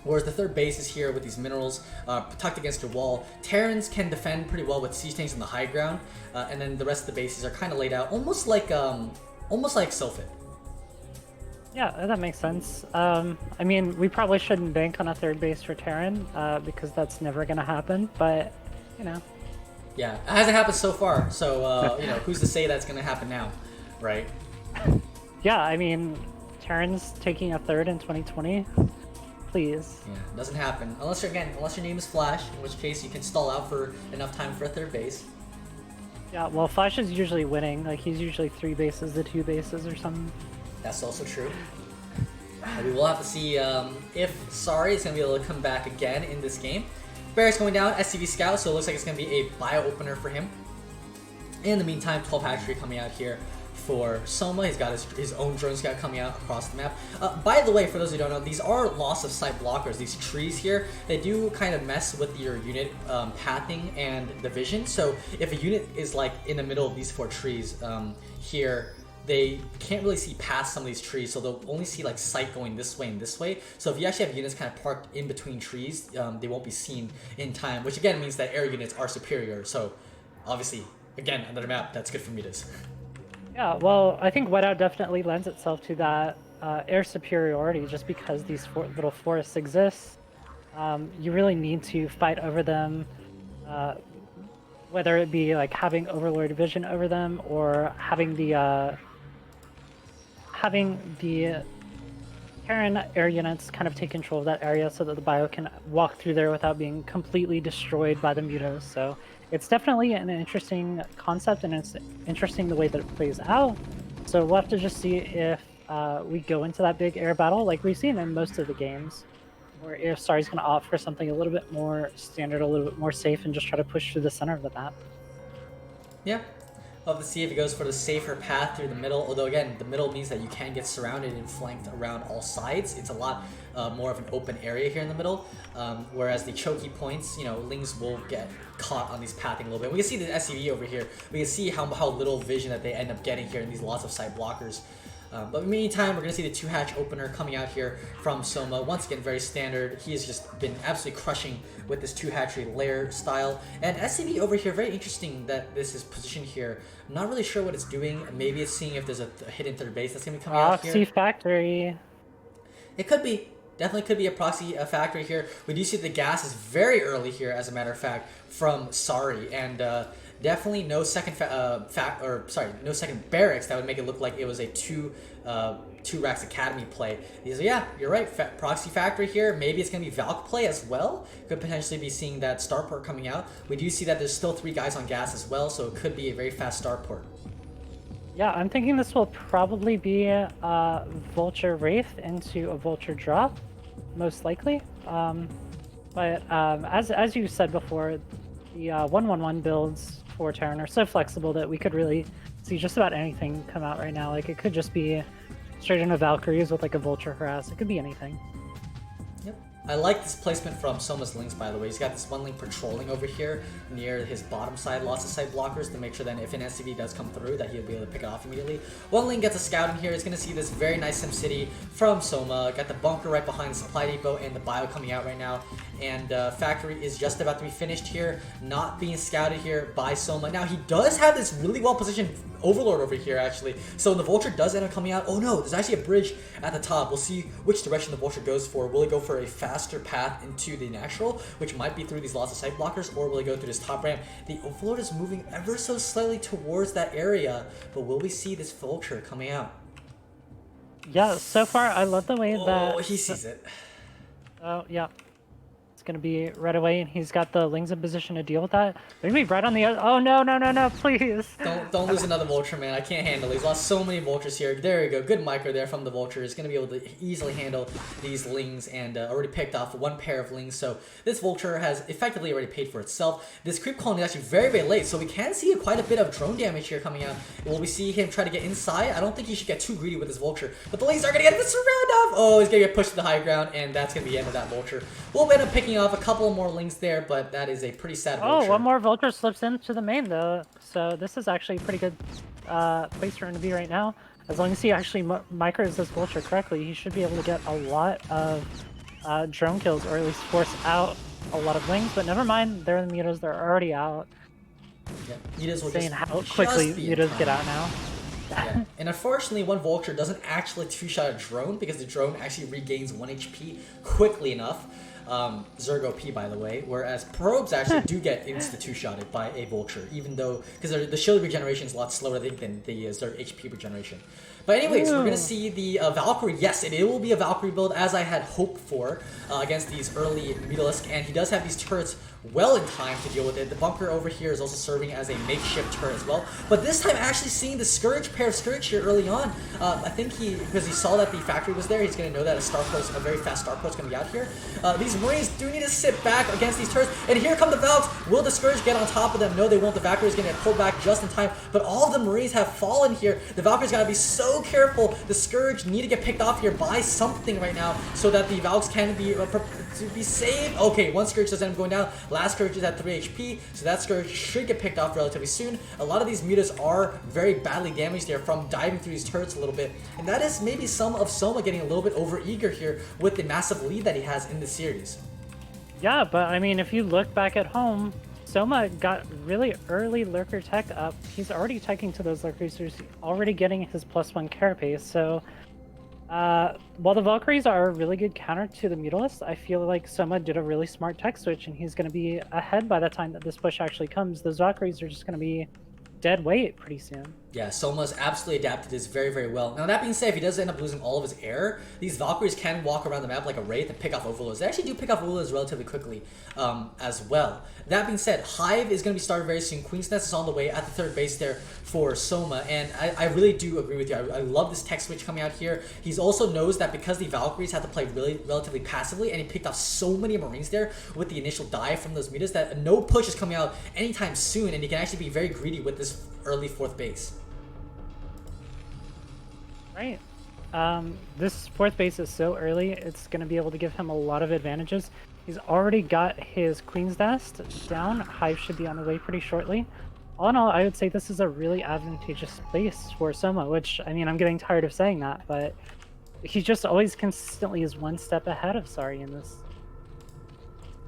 Whereas the third base is here with these minerals tucked against your wall. Terrans can defend pretty well with siege tanks on the high ground, and then the rest of the bases are kind of laid out almost like Sylphid. Yeah, that makes sense. I mean, we probably shouldn't bank on a third base for Terran because that's never going to happen. But you know. Yeah, it hasn't happened so far. So you know, who's to say that's going to happen now, right? Yeah, I mean, Terran's taking a third in 2020. Please. Yeah, it doesn't happen. Unless your name is Flash, in which case you can stall out for enough time for a third base. Yeah, well, Flash is usually winning. Like, he's usually 3 bases to 2 bases or something. That's also true. We will have to see if Sari is going to be able to come back again in this game. Barrett's going down, SCV Scout, so it looks like it's going to be a bio opener for him. In the meantime, 12 Hatchery coming out here for Soma. He's got his own drone scout coming out across the map. By the way, for those who don't know, these are loss of sight blockers. These trees here, they do kind of mess with your unit pathing and the vision. So if a unit is like in the middle of these 4 trees here, they can't really see past some of these trees, so they'll only see like sight going this way and this way. So if you actually have units kind of parked in between trees, they won't be seen in time, which again means that air units are superior. So obviously, again, another map that's good for mutas. Yeah, well, I think Whiteout definitely lends itself to that air superiority just because these little forests exist. You really need to fight over them, uh, whether it be like having Overlord vision over them or having the Terran air units kind of take control of that area so that the bio can walk through there without being completely destroyed by the mutas. So it's definitely an interesting concept, and it's interesting the way that it plays out. So we'll have to just see if we go into that big air battle like we've seen in most of the games, or if Sari's going to opt for something a little bit more standard, a little bit more safe, and just try to push through the center of the map. Yeah. We'll have to see if he goes for the safer path through the middle. Although again, the middle means that you can get surrounded and flanked around all sides. It's a lot more of an open area here in the middle. Whereas the choky points, you know, Lings will get caught on these pathing a little bit. We can see the SCV over here. We can see how little vision that they end up getting here in these lots of side blockers. But in the meantime, we're going to see the 2-hatch opener coming out here from Soma. Once again, very standard. He has just been absolutely crushing with this 2-hatchery lair style. And SCV over here, very interesting that this is positioned here. I'm not really sure what it's doing. Maybe it's seeing if there's a hidden third base that's going to be coming out here. Proxy factory. It could be. Definitely could be a proxy factory here. We do see the gas is very early here, as a matter of fact, from Sari. And definitely no second no second barracks that would make it look like it was a two racks academy play. These, yeah, you're right. Proxy factory here. Maybe it's gonna be Valk play as well. Could potentially be seeing that starport coming out. We do see that there's still 3 guys on gas as well, so it could be a very fast starport. Yeah, I'm thinking this will probably be a Vulture Wraith into a Vulture drop, most likely. But as you said before, the 1-1-1 builds for Terran are so flexible that we could really see just about anything come out right now. Like, it could just be straight into Valkyries with like a Vulture harass. It could be anything. Yep. I like this placement from Soma's Lings, by the way. He's got this one Link patrolling over here near his bottom side, lots of side blockers to make sure that if an SCV does come through, that he'll be able to pick it off immediately. One Link gets a scout in here. He's going to see this very nice SimCity from Soma. Got the bunker right behind the supply depot and the bio coming out right now. And factory is just about to be finished here, not being scouted here by Soma. Now, he does have this really well-positioned Overlord over here, actually. So the Vulture does end up coming out. Oh no, there's actually a bridge at the top. We'll see which direction the Vulture goes for. Will it go for a faster path into the natural, which might be through these lots of side blockers, or will it go through this top ramp? The Overlord is moving ever so slightly towards that area, but will we see this Vulture coming out? Yeah, so far I love the way that... Oh, he sees it. Oh, yeah. Going to be right away, and he's got the Lings in position to deal with that. They're going to be right on the other... Oh, no, please. Don't lose another Vulture, man. I can't handle it. He's lost so many Vultures here. There you go. Good micro there from the Vulture. He's going to be able to easily handle these Lings, and already picked off 1 pair of Lings. So this Vulture has effectively already paid for itself. This creep colony is actually very, very late, so we can see quite a bit of drone damage here coming out. Will we see him try to get inside? I don't think he should get too greedy with this Vulture, but the Lings are going to get the surround off. Oh, he's going to get pushed to the high ground, and that's going to be the end of that Vulture. We'll end up picking off a couple more Lings there, but that is a pretty sad Vulture. Oh, one more Vulture slips into the main, though. So this is actually a pretty good place for him to be right now. As long as he actually micros this Vulture correctly, he should be able to get a lot of drone kills, or at least force out a lot of Lings. But never mind, they're in the mutas, they're already out. Yeah, mutas will Saying how quickly mutas get out now. Yeah. And unfortunately, one Vulture doesn't actually 2-shot a drone, because the drone actually regains 1 HP quickly enough. Zerg OP, by the way, whereas probes actually do get insta 2-shotted by a Vulture, even though, because the shield regeneration is a lot slower, I think, than the Zerg HP regeneration. But anyways, we're going to see the Valkyrie. Yes, it will be a Valkyrie build, as I had hoped for against these early Mutalisk, and he does have these turrets well in time to deal with it. The bunker over here is also serving as a makeshift turret as well. But this time, actually seeing the Scourge, pair of Scourge here early on, I think because he saw that the factory was there, he's going to know that a very fast Starcraft is going to be out here. These Marines do need to sit back against these turrets, and here come the Valks. Will the Scourge get on top of them? No, they won't. The Valkyrie is going to get pulled back just in time, but all of the Marines have fallen here. The Valkyrie's got to be so careful. The Scourge need to get picked off here by something right now, so that the Valks can be saved. Okay, 1 Scourge does end up going down. Last Scourge is at 3 HP, so that Scourge should get picked off relatively soon. A lot of these mutas are very badly damaged here from diving through these turrets a little bit, and that is maybe some of Soma getting a little bit over-eager here with the massive lead that he has in the series. Yeah, but I mean, if you look back at home, Soma got really early lurker tech up. He's already teching to those lurkers. He's already getting his +1 carapace. So while the Valkyries are a really good counter to the Mutalisks, I feel like Soma did a really smart tech switch, and he's going to be ahead by the time that this push actually comes. Those Valkyries are just going to be dead weight pretty soon. Yeah, Soma's absolutely adapted this very, very well. Now, that being said, if he does end up losing all of his air, these Valkyries can walk around the map like a Wraith and pick off overloads. They actually do pick off overloads relatively quickly as well. That being said, Hive is going to be started very soon. Queen's Nest is on the way at the third base there for Soma, and I really do agree with you. I love this tech switch coming out here. He's also knows that because the Valkyries have to play relatively passively, and he picked off so many Marines there with the initial dive from those mutas, that no push is coming out anytime soon, and he can actually be very greedy with this early fourth base. Right. This fourth base is so early, it's going to be able to give him a lot of advantages. He's already got his Queen's Nest down. Hive should be on the way pretty shortly. All in all, I would say this is a really advantageous place for Soma, which, I mean, I'm getting tired of saying that, but he just always consistently is one step ahead of Sari in this.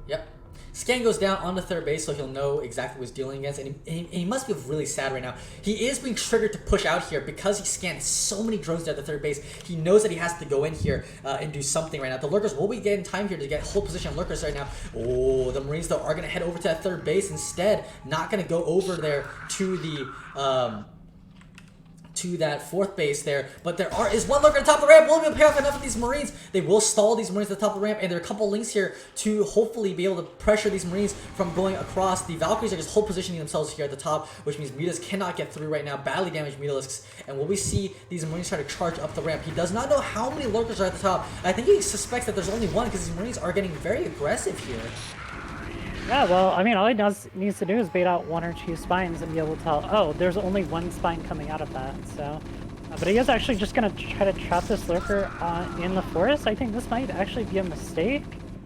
Yep. Scan goes down on the third base, so he'll know exactly what he's dealing against, and he must be really sad right now. He is being triggered to push out here because he scanned so many drones there at the third base. He knows that he has to go in here and do something right now. The lurkers will be getting time here to get hold position on lurkers right now. Oh, the Marines, though, are going to head over to that third base instead. Not going to go over there to the... to that fourth base there, but there is one lurker at the top of the ramp. Will be able to pay off enough of these Marines. They will stall these Marines at the top of the ramp, and there are a couple links here to hopefully be able to pressure these Marines from going across. The Valkyries are just hold positioning themselves here at the top, which means Mutas cannot get through right now. Badly damaged Mutalisks, and will we see these Marines try to charge up the ramp? He does not know how many lurkers are at the top. I think he suspects that there's only one because these Marines are getting very aggressive here. Yeah, well, I mean, all he needs to do is bait out one or two spines and be able to tell, oh, there's only one spine coming out of that, so... but he is actually just going to try to trap this lurker in the forest. I think this might actually be a mistake.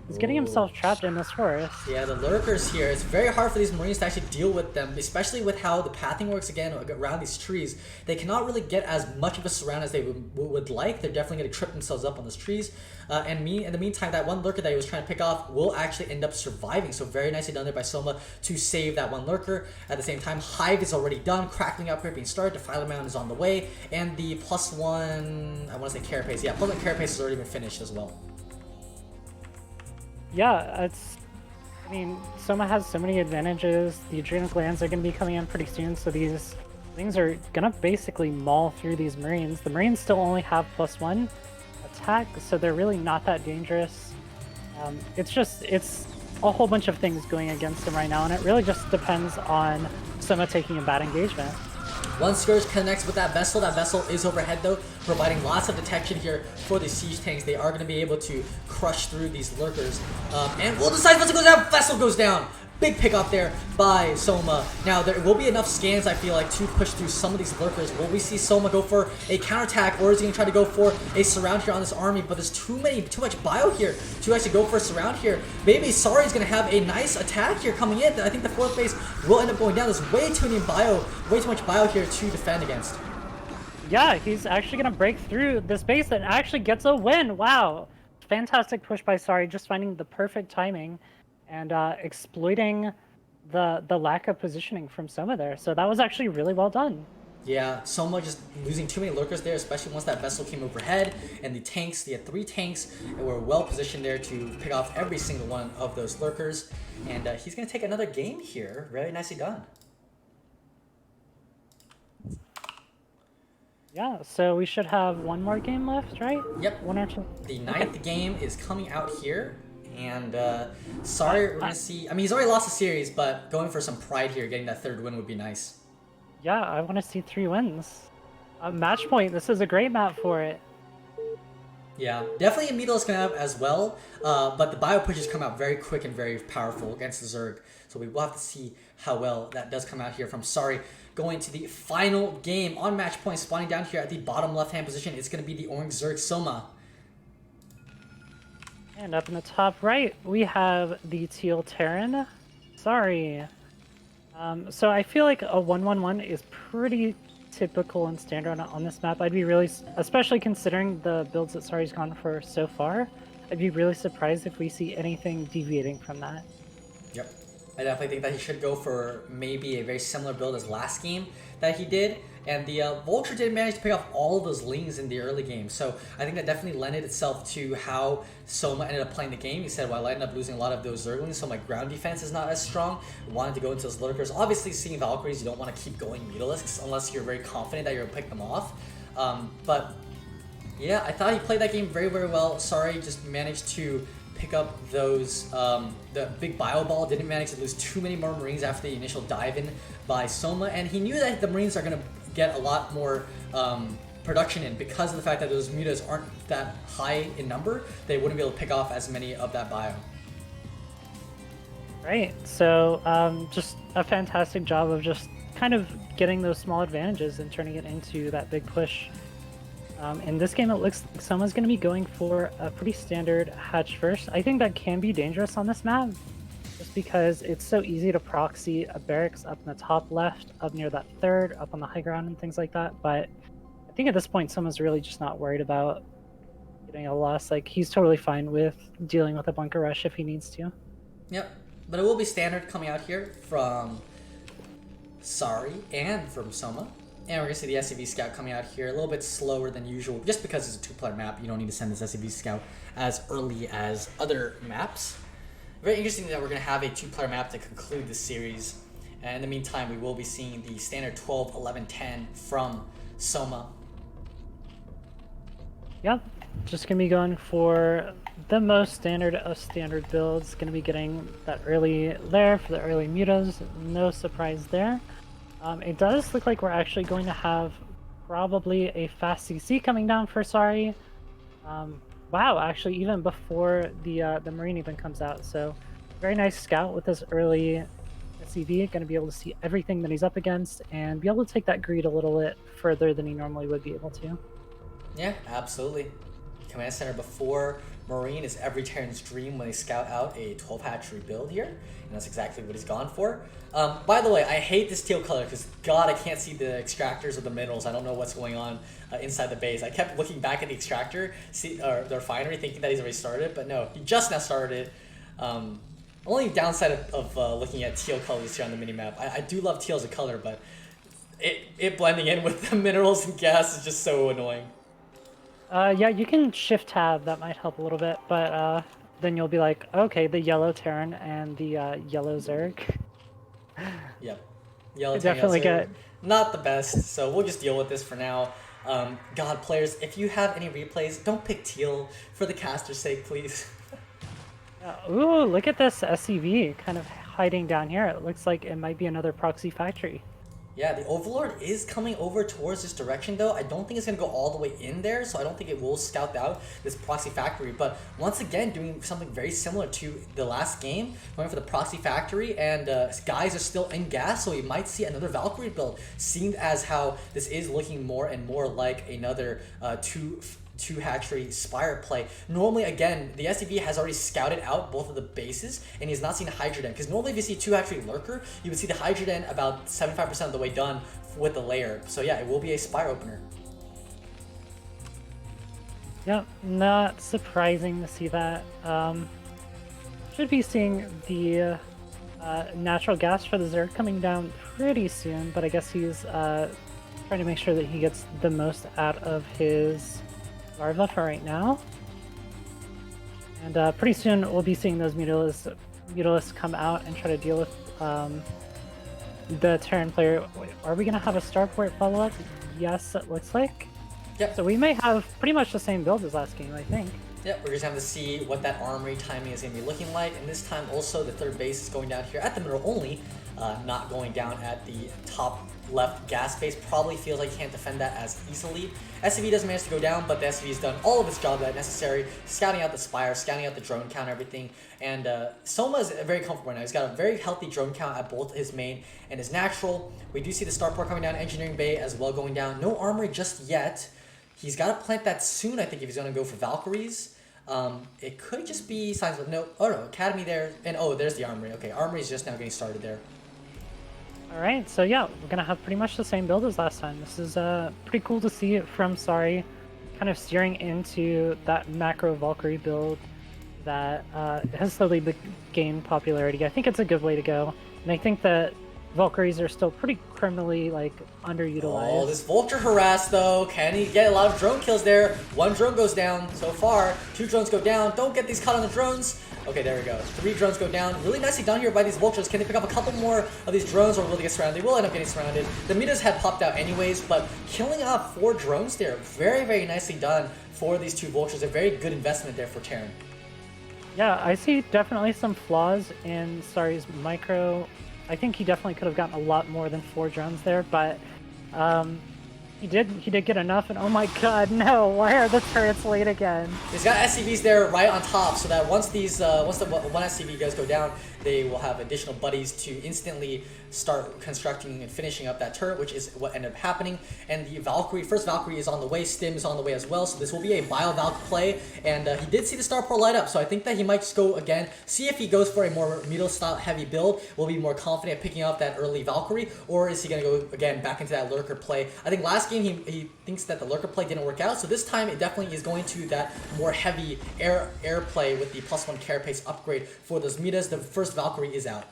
He's getting himself trapped in this forest. Yeah, the lurkers here, it's very hard for these Marines to actually deal with them, especially with how the pathing works again around these trees. They cannot really get as much of a surround as they would like. They're definitely going to trip themselves up on those trees. And in the meantime, that one lurker that he was trying to pick off will actually end up surviving. So very nicely done there by Soma to save that one lurker. At the same time, Hive is already done. Crackling upgrade being started. Defiler Mound is on the way. And the +1, I want to say carapace. Yeah, +1 carapace has already been finished as well. Yeah, I mean, Soma has so many advantages. The adrenal glands are going to be coming in pretty soon, so these things are going to basically maul through these Marines. The Marines still only have +1 attack, so they're really not that dangerous. It's a whole bunch of things going against them right now, and it really just depends on Soma taking a bad engagement. Once Scourge connects with that vessel is overhead though, providing lots of detection here for the siege tanks. They are going to be able to crush through these lurkers. And well, the side vessel goes down, vessel goes down. Big pick up there by Soma. Now, there will be enough scans, I feel like, to push through some of these lurkers. Will we see Soma go for a counterattack, or is he going to try to go for a surround here on this army? But there's too much bio here to actually go for a surround here. Maybe Sari's going to have a nice attack here coming in. I think the fourth base will end up going down. There's way too much bio here to defend against. Yeah, he's actually going to break through this base and actually gets a win. Wow. Fantastic push by Sari, just finding the perfect timing and exploiting the lack of positioning from Soma there. So that was actually really well done. Yeah, Soma just losing too many lurkers there, especially once that vessel came overhead. And the tanks, he had 3 tanks that were well positioned there to pick off every single one of those lurkers. And he's going to take another game here. Very nicely done. Yeah, so we should have one more game left, right? Yep. 1 or 2. The 9th game is coming out here. And sorry, we're gonna see. I mean, he's already lost the series, but going for some pride here, getting that 3rd win would be nice. Yeah, I want to see 3 wins. Match point. This is a great map for it. Yeah, definitely a Mutalisk can have as well. But the bio pushes come out very quick and very powerful against the Zerg. So we will have to see how well that does come out here from Sari. Going to the final game on match point, spawning down here at the bottom left-hand position. It's going to be the Orange Zerg Soma. And up in the top right, we have the Teal Terran. Sorry. So I feel like a 1-1-1 is pretty typical and standard on this map. I'd be really, especially considering the builds that Sari's gone for so far, I'd be really surprised if we see anything deviating from that. Yep. I definitely think that he should go for maybe a very similar build as last game that he did. And the Vulture did manage to pick off all of those Lings in the early game. So I think that definitely lended itself to how Soma ended up playing the game. He said, well, I ended up losing a lot of those Zerglings, so my ground defense is not as strong. Wanted to go into those Lurkers. Obviously, seeing Valkyries, you don't want to keep going Mutalisks unless you're very confident that you're going to pick them off. But yeah, I thought he played that game very, very well. Sorry, just managed to pick up those, the big bio ball, didn't manage to lose too many more Marines after the initial dive in by Soma, and he knew that the Marines are going to get a lot more production in because of the fact that those mutas aren't that high in number. They wouldn't be able to pick off as many of that bio. Right, so just a fantastic job of just kind of getting those small advantages and turning it into that big push. In this game, it looks like someone's going to be going for a pretty standard hatch first. I think that can be dangerous on this map, just because it's so easy to proxy a barracks up in the top left, up near that third, up on the high ground and things like that. But I think at this point, someone's really just not worried about getting a loss. Like, he's totally fine with dealing with a bunker rush if he needs to. Yep, but it will be standard coming out here from Sari and from Soma. And we're going to see the SCV Scout coming out here a little bit slower than usual, just because it's a two-player map. You don't need to send this SCV Scout as early as other maps. Very interesting that we're going to have a two-player map to conclude this series. And in the meantime, we will be seeing the standard 12, 11, 10 from Soma. Yep, just going to be going for the most standard of standard builds. Going to be getting that early lair for the early mutas. No surprise there. It does look like we're actually going to have probably a fast CC coming down for Sari. Wow, actually even before the Marine even comes out. So very nice scout with this early SCV. Going to be able to see everything that he's up against and be able to take that greed a little bit further than he normally would be able to. Yeah, absolutely. Command Center before Marine is every Terran's dream when they scout out a 12 hatchery build here, and that's exactly what he's gone for. By the way, I hate this teal color because, God, I can't see the extractors or the minerals. I don't know what's going on inside the base. I kept looking back at the extractor, the refinery, thinking that he's already started, but no, he just now started. Only downside of looking at teal colors here on the minimap. I do love teal as a color, but it blending in with the minerals and gas is just so annoying. Yeah, you can shift tab, that might help a little bit, but then you'll be like, okay, the yellow Terran and the yellow Zerg. Yep. Yellow definitely Zerg, not the best, so we'll just deal with this for now. God, players, if you have any replays, don't pick teal for the caster's sake, please. Ooh, look at this SCV kind of hiding down here. It looks like it might be another proxy factory. Yeah, the Overlord is coming over towards this direction, though. I don't think it's going to go all the way in there, so I don't think it will scout out this proxy factory. But once again, doing something very similar to the last game, going for the proxy factory, and guys are still in gas, so we might see another Valkyrie build, seeing as how this is looking more and more like another two hatchery Spire play. Normally, again, the SCV has already scouted out both of the bases, and he's not seen a Hydra Den, because normally if you see two hatchery Lurker, you would see the Hydra Den about 75% of the way done with the layer. So yeah, it will be a Spire opener. Yep, not surprising to see that. Should be seeing the natural gas for the Zerg coming down pretty soon, but I guess he's trying to make sure that he gets the most out of his larva for right now. And pretty soon we'll be seeing those Mutalisks come out and try to deal with the Terran player. Wait, are we going to have a Starport follow-up? Yes, it looks like. Yep. So we may have pretty much the same build as last game, I think. Yep, we're just going to have to see what that armory timing is going to be looking like. And this time also the third base is going down here at the middle only, not going down at the top left gas base. Probably feels like he can't defend that as easily. SCV doesn't manage to go down, but the SCV has done all of its job that necessary, scouting out the Spire, scouting out the drone count, everything. And Soma is very comfortable now. He's got a very healthy drone count at both his main and his natural. We do see the Starport coming down, Engineering Bay as well going down. No armory just yet. He's got to plant that soon, I think, if he's going to go for Valkyries. It could just be signs of no. Oh no, Academy there, and oh, there's the armory. Okay, armory is just now getting started there. All right, so yeah, we're gonna have pretty much the same build as last time. This is pretty cool to see it from Sari, kind of steering into that macro Valkyrie build. that has slowly gained popularity. I think it's a good way to go, and I think that Valkyries are still pretty criminally like underutilized. Oh, this Vulture harass though. Can he get a lot of drone kills there? One drone goes down so far. 2 drones go down. Don't get these caught on the drones. Okay, there we go. 3 drones go down. Really nicely done here by these Vultures. Can they pick up a couple more of these drones or will they get surrounded? They will end up getting surrounded. The Mitas had popped out anyways, but killing off 4 drones there. Very, very nicely done for these 2 Vultures. A very good investment there for Terran. Yeah, I see definitely some flaws in Sari's micro. I think he definitely could have gotten a lot more than 4 drones there, but he did get enough. And oh my god, no! Why are the turrets late again? He's got SCVs there right on top, so that once the one SCV does go down, they will have additional buddies to instantly start constructing and finishing up that turret, which is what ended up happening. And the first Valkyrie is on the way, Stim is on the way as well, so this will be a Bio-Valk play, and he did see the Starport light up, so I think that he might just go again, see if he goes for a more Muto-style heavy build, will be more confident picking up that early Valkyrie, or is he going to go again back into that Lurker play. I think last game he thinks that the Lurker play didn't work out, so this time it definitely is going to that more heavy air play with the +1 carapace upgrade for those Mitas. The first Valkyrie is out.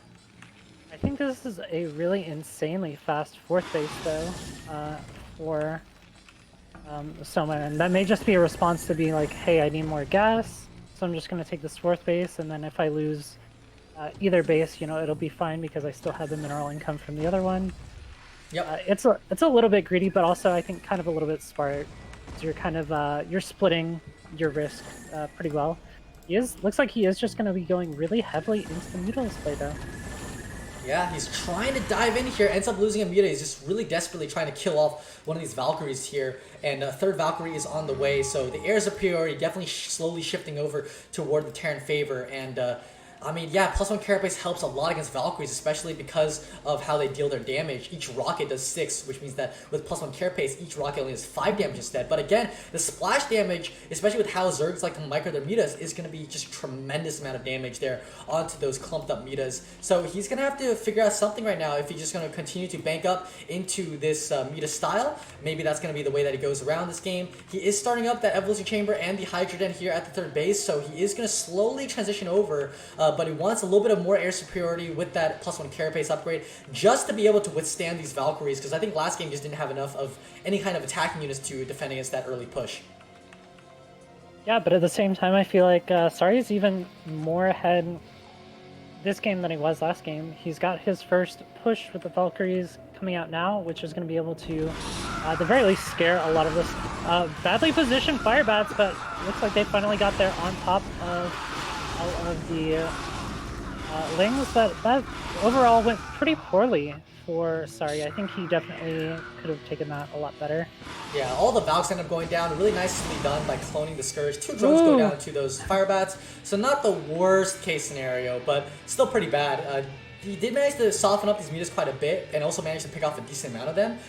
I think this is a really insanely fast 4th base though for Soma, and that may just be a response to being like, hey, I need more gas, so I'm just going to take this 4th base, and then if I lose either base, you know, it'll be fine because I still have the mineral income from the other one. Yep. It's a little bit greedy, but also I think kind of a little bit smart. So you're kind of you're splitting your risk pretty well. Looks like he is just going to be going really heavily into the Mutilis play though. Yeah, he's trying to dive in here, ends up losing a Muta. He's just really desperately trying to kill off one of these Valkyries here, and a 3rd Valkyrie is on the way, so the air superiority definitely slowly shifting over toward the Terran favor, and I mean, yeah, +1 carapace helps a lot against Valkyries, especially because of how they deal their damage. Each rocket does 6, which means that with +1 carapace, each rocket only does 5 damage instead. But again, the splash damage, especially with how Zergs like to micro their Mitas, is going to be just tremendous amount of damage there onto those clumped up Mitas. So he's going to have to figure out something right now if he's just going to continue to bank up into this Mita style. Maybe that's going to be the way that he goes around this game. He is starting up that Evolution Chamber and the Hydra Den here at the 3rd base, so he is going to slowly transition over, but he wants a little bit of more air superiority with that +1 carapace upgrade just to be able to withstand these Valkyries, because I think last game just didn't have enough of any kind of attacking units to defend against that early push. Yeah, but at the same time, I feel like Sari's even more ahead this game than he was last game. He's got his first push with the Valkyries coming out now, which is going to be able to, at the very least, scare a lot of this badly positioned Firebats, but looks like they finally got there on top of all of the Lings. That overall went pretty poorly for Sari. I think he definitely could have taken that a lot better. Yeah, all the Valks end up going down. Really nicely done by cloning the Scourge. 2 drones go down to those Firebats. So not the worst case scenario, but still pretty bad. He did manage to soften up these Mitas quite a bit and also managed to pick off a decent amount of them.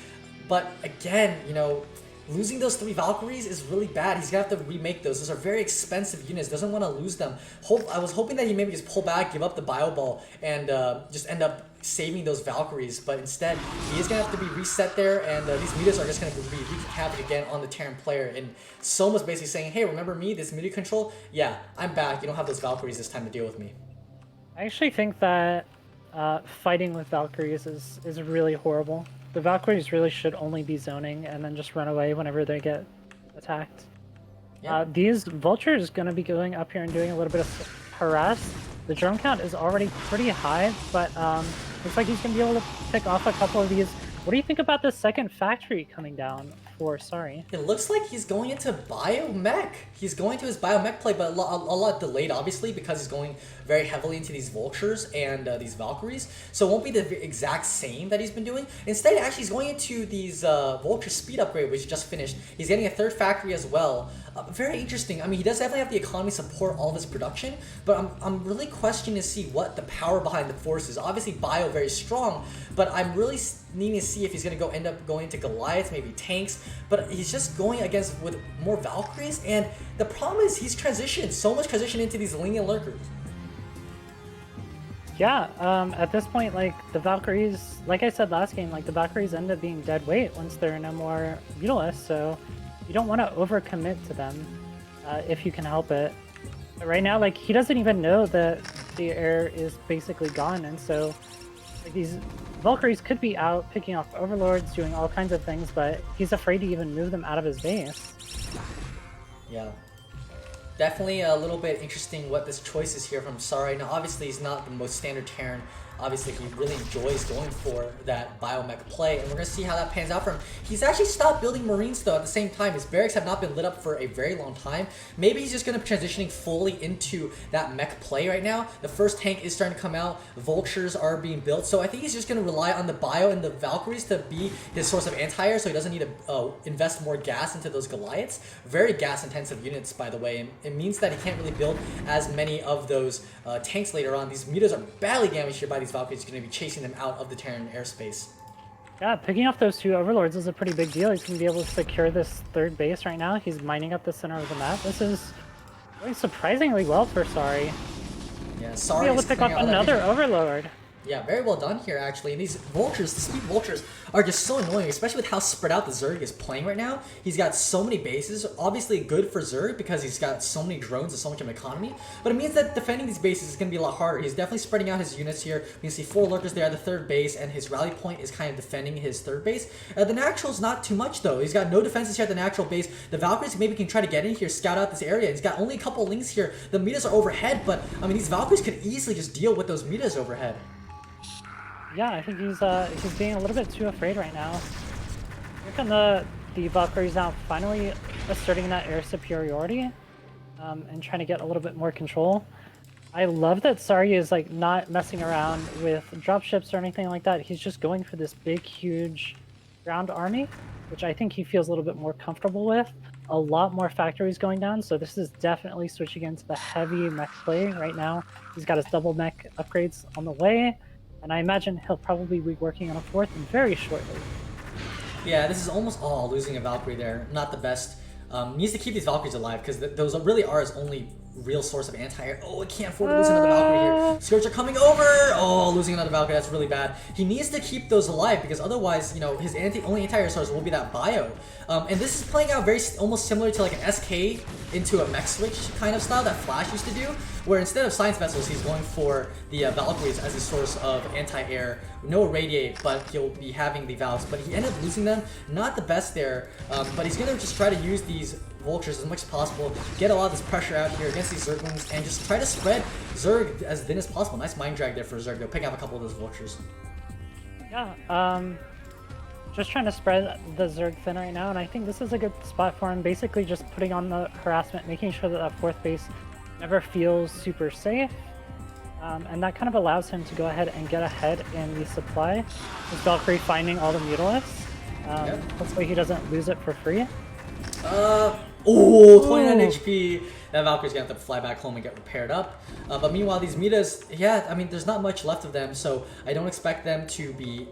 But again, you know, losing those 3 Valkyries is really bad. He's going to have to remake those. Those are very expensive units. Doesn't want to lose them. I was hoping that he maybe just pull back, give up the Bio Ball, and just end up saving those Valkyries. But instead, he is going to have to be reset there, and these Mitas are just going to be wreaking havoc again on the Terran player. And Soma's basically saying, hey, remember me, this Mita control? Yeah, I'm back. You don't have those Valkyries this time to deal with me. I actually think that fighting with Valkyries is really horrible. The Valkyries really should only be zoning and then just run away whenever they get attacked. Yeah. These Vultures going to be going up here and doing a little bit of harass. The drone count is already pretty high, but looks like he's going to be able to pick off a couple of these. What do you think about the second factory coming down for Sari? It looks like he's going into Biomech. He's going to his Biomech play, but a lot delayed, obviously, because he's going very heavily into these Vultures and these Valkyries. So it won't be the exact same that he's been doing. Instead, actually, he's going into these Vulture speed upgrade, which just finished. He's getting a 3rd factory as well. Very interesting. I mean, he does definitely have the economy support all of his production, but I'm really questioning to see what the power behind the force is. Obviously, Bio very strong, but I'm really needing to see if he's going to end up going into Goliaths, maybe tanks, but he's just going against with more Valkyries, and the problem is he's transitioned, so much transition into these Ling and Lurkers. Yeah, at this point, like, the Valkyries, like I said last game, like, the Valkyries end up being dead weight once they're no more Mutilis, so you don't want to overcommit to them if you can help it. Right now, like, he doesn't even know that the air is basically gone, and so like these Valkyries could be out picking off overlords, doing all kinds of things, but he's afraid to even move them out of his base. Yeah. Definitely a little bit interesting what this choice is here from Sari. Now, obviously, he's not the most standard Terran. Obviously, he really enjoys going for that biomech play, and we're going to see how that pans out for him. He's actually stopped building Marines, though, at the same time. His barracks have not been lit up for a very long time. Maybe he's just going to be transitioning fully into that mech play right now. The first tank is starting to come out. Vultures are being built, so I think he's just going to rely on the bio and the Valkyries to be his source of anti-air, so he doesn't need to invest more gas into those Goliaths. Very gas-intensive units, by the way, and it means that he can't really build as many of those tanks later on. These mutas are badly damaged here by these Valkyries. He's going to be chasing them out of the Terran airspace. Yeah, picking off those 2 overlords is a pretty big deal. He's going to be able to secure this 3rd base right now. He's mining up the center of the map. This is going surprisingly well for Sari. Yeah, Sari He'll be able to pick up another overlord. Yeah, very well done here, actually. And these vultures, the speed vultures, are just so annoying, especially with how spread out the Zerg is playing right now. He's got so many bases, obviously good for Zerg because he's got so many drones and so much of an economy, but it means that defending these bases is going to be a lot harder. He's definitely spreading out his units here. You can see 4 lurkers there at the 3rd base, and his rally point is kind of defending his 3rd base. The natural's not too much, though. He's got no defenses here at the natural base. The Valkyries maybe can try to get in here, scout out this area. He's got only a couple links here. The meters are overhead, but, I mean, these Valkyries could easily just deal with those meters overhead. Yeah, I think he's being a little bit too afraid right now. Here come the Valkyries now finally asserting that air superiority and trying to get a little bit more control. I love that Sari is like not messing around with dropships or anything like that. He's just going for this big, huge ground army, which I think he feels a little bit more comfortable with. A lot more factories going down, so this is definitely switching into the heavy mech play right now. He's got his double mech upgrades on the way. And I imagine he'll probably be working on a 4th very shortly. Yeah, this is almost losing a Valkyrie there. Not the best. Needs to keep these Valkyries alive because those really are his only real source of anti-air. Oh, I can't afford to lose another Valkyrie here. Scourge are coming over! Oh, losing another Valkyrie, that's really bad. He needs to keep those alive because otherwise, you know, his only anti-air source will be that bio. And this is playing out almost similar to like an SK into a mech switch kind of style that Flash used to do, where instead of science vessels, he's going for the Valkyries as a source of anti-air. No irradiate, but he'll be having the Valves, but he ended up losing them. Not the best there, but he's gonna just try to use these vultures as much as possible, get a lot of this pressure out here against these Zerglings, and just try to spread Zerg as thin as possible. Nice mind drag there for Zerg, though, picking up a couple of those vultures. Yeah, just trying to spread the Zerg thin right now, and I think this is a good spot for him. Basically just putting on the harassment, making sure that that 4th base never feels super safe. And that kind of allows him to go ahead and get ahead in the supply. With Valkyrie finding all the Mutalisks. Hopefully he doesn't lose it for free. 29 HP. That Valkyrie's gonna have to fly back home and get repaired up. But meanwhile, these Mitas, yeah, I mean, there's not much left of them, so I don't expect them to be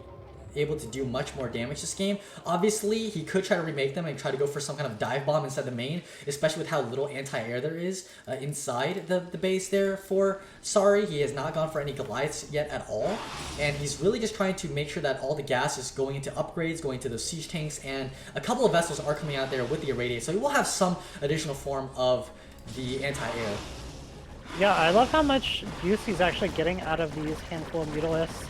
able to do much more damage this game. Obviously, he could try to remake them and try to go for some kind of dive bomb inside the main, especially with how little anti-air there is inside the base there for Sari. He has not gone for any Goliaths yet at all, and he's really just trying to make sure that all the gas is going into upgrades, going to those siege tanks, and a couple of vessels are coming out there with the irradiate, so he will have some additional form of the anti-air. Yeah, I love how much use he's actually getting out of these handful of Mutalisks.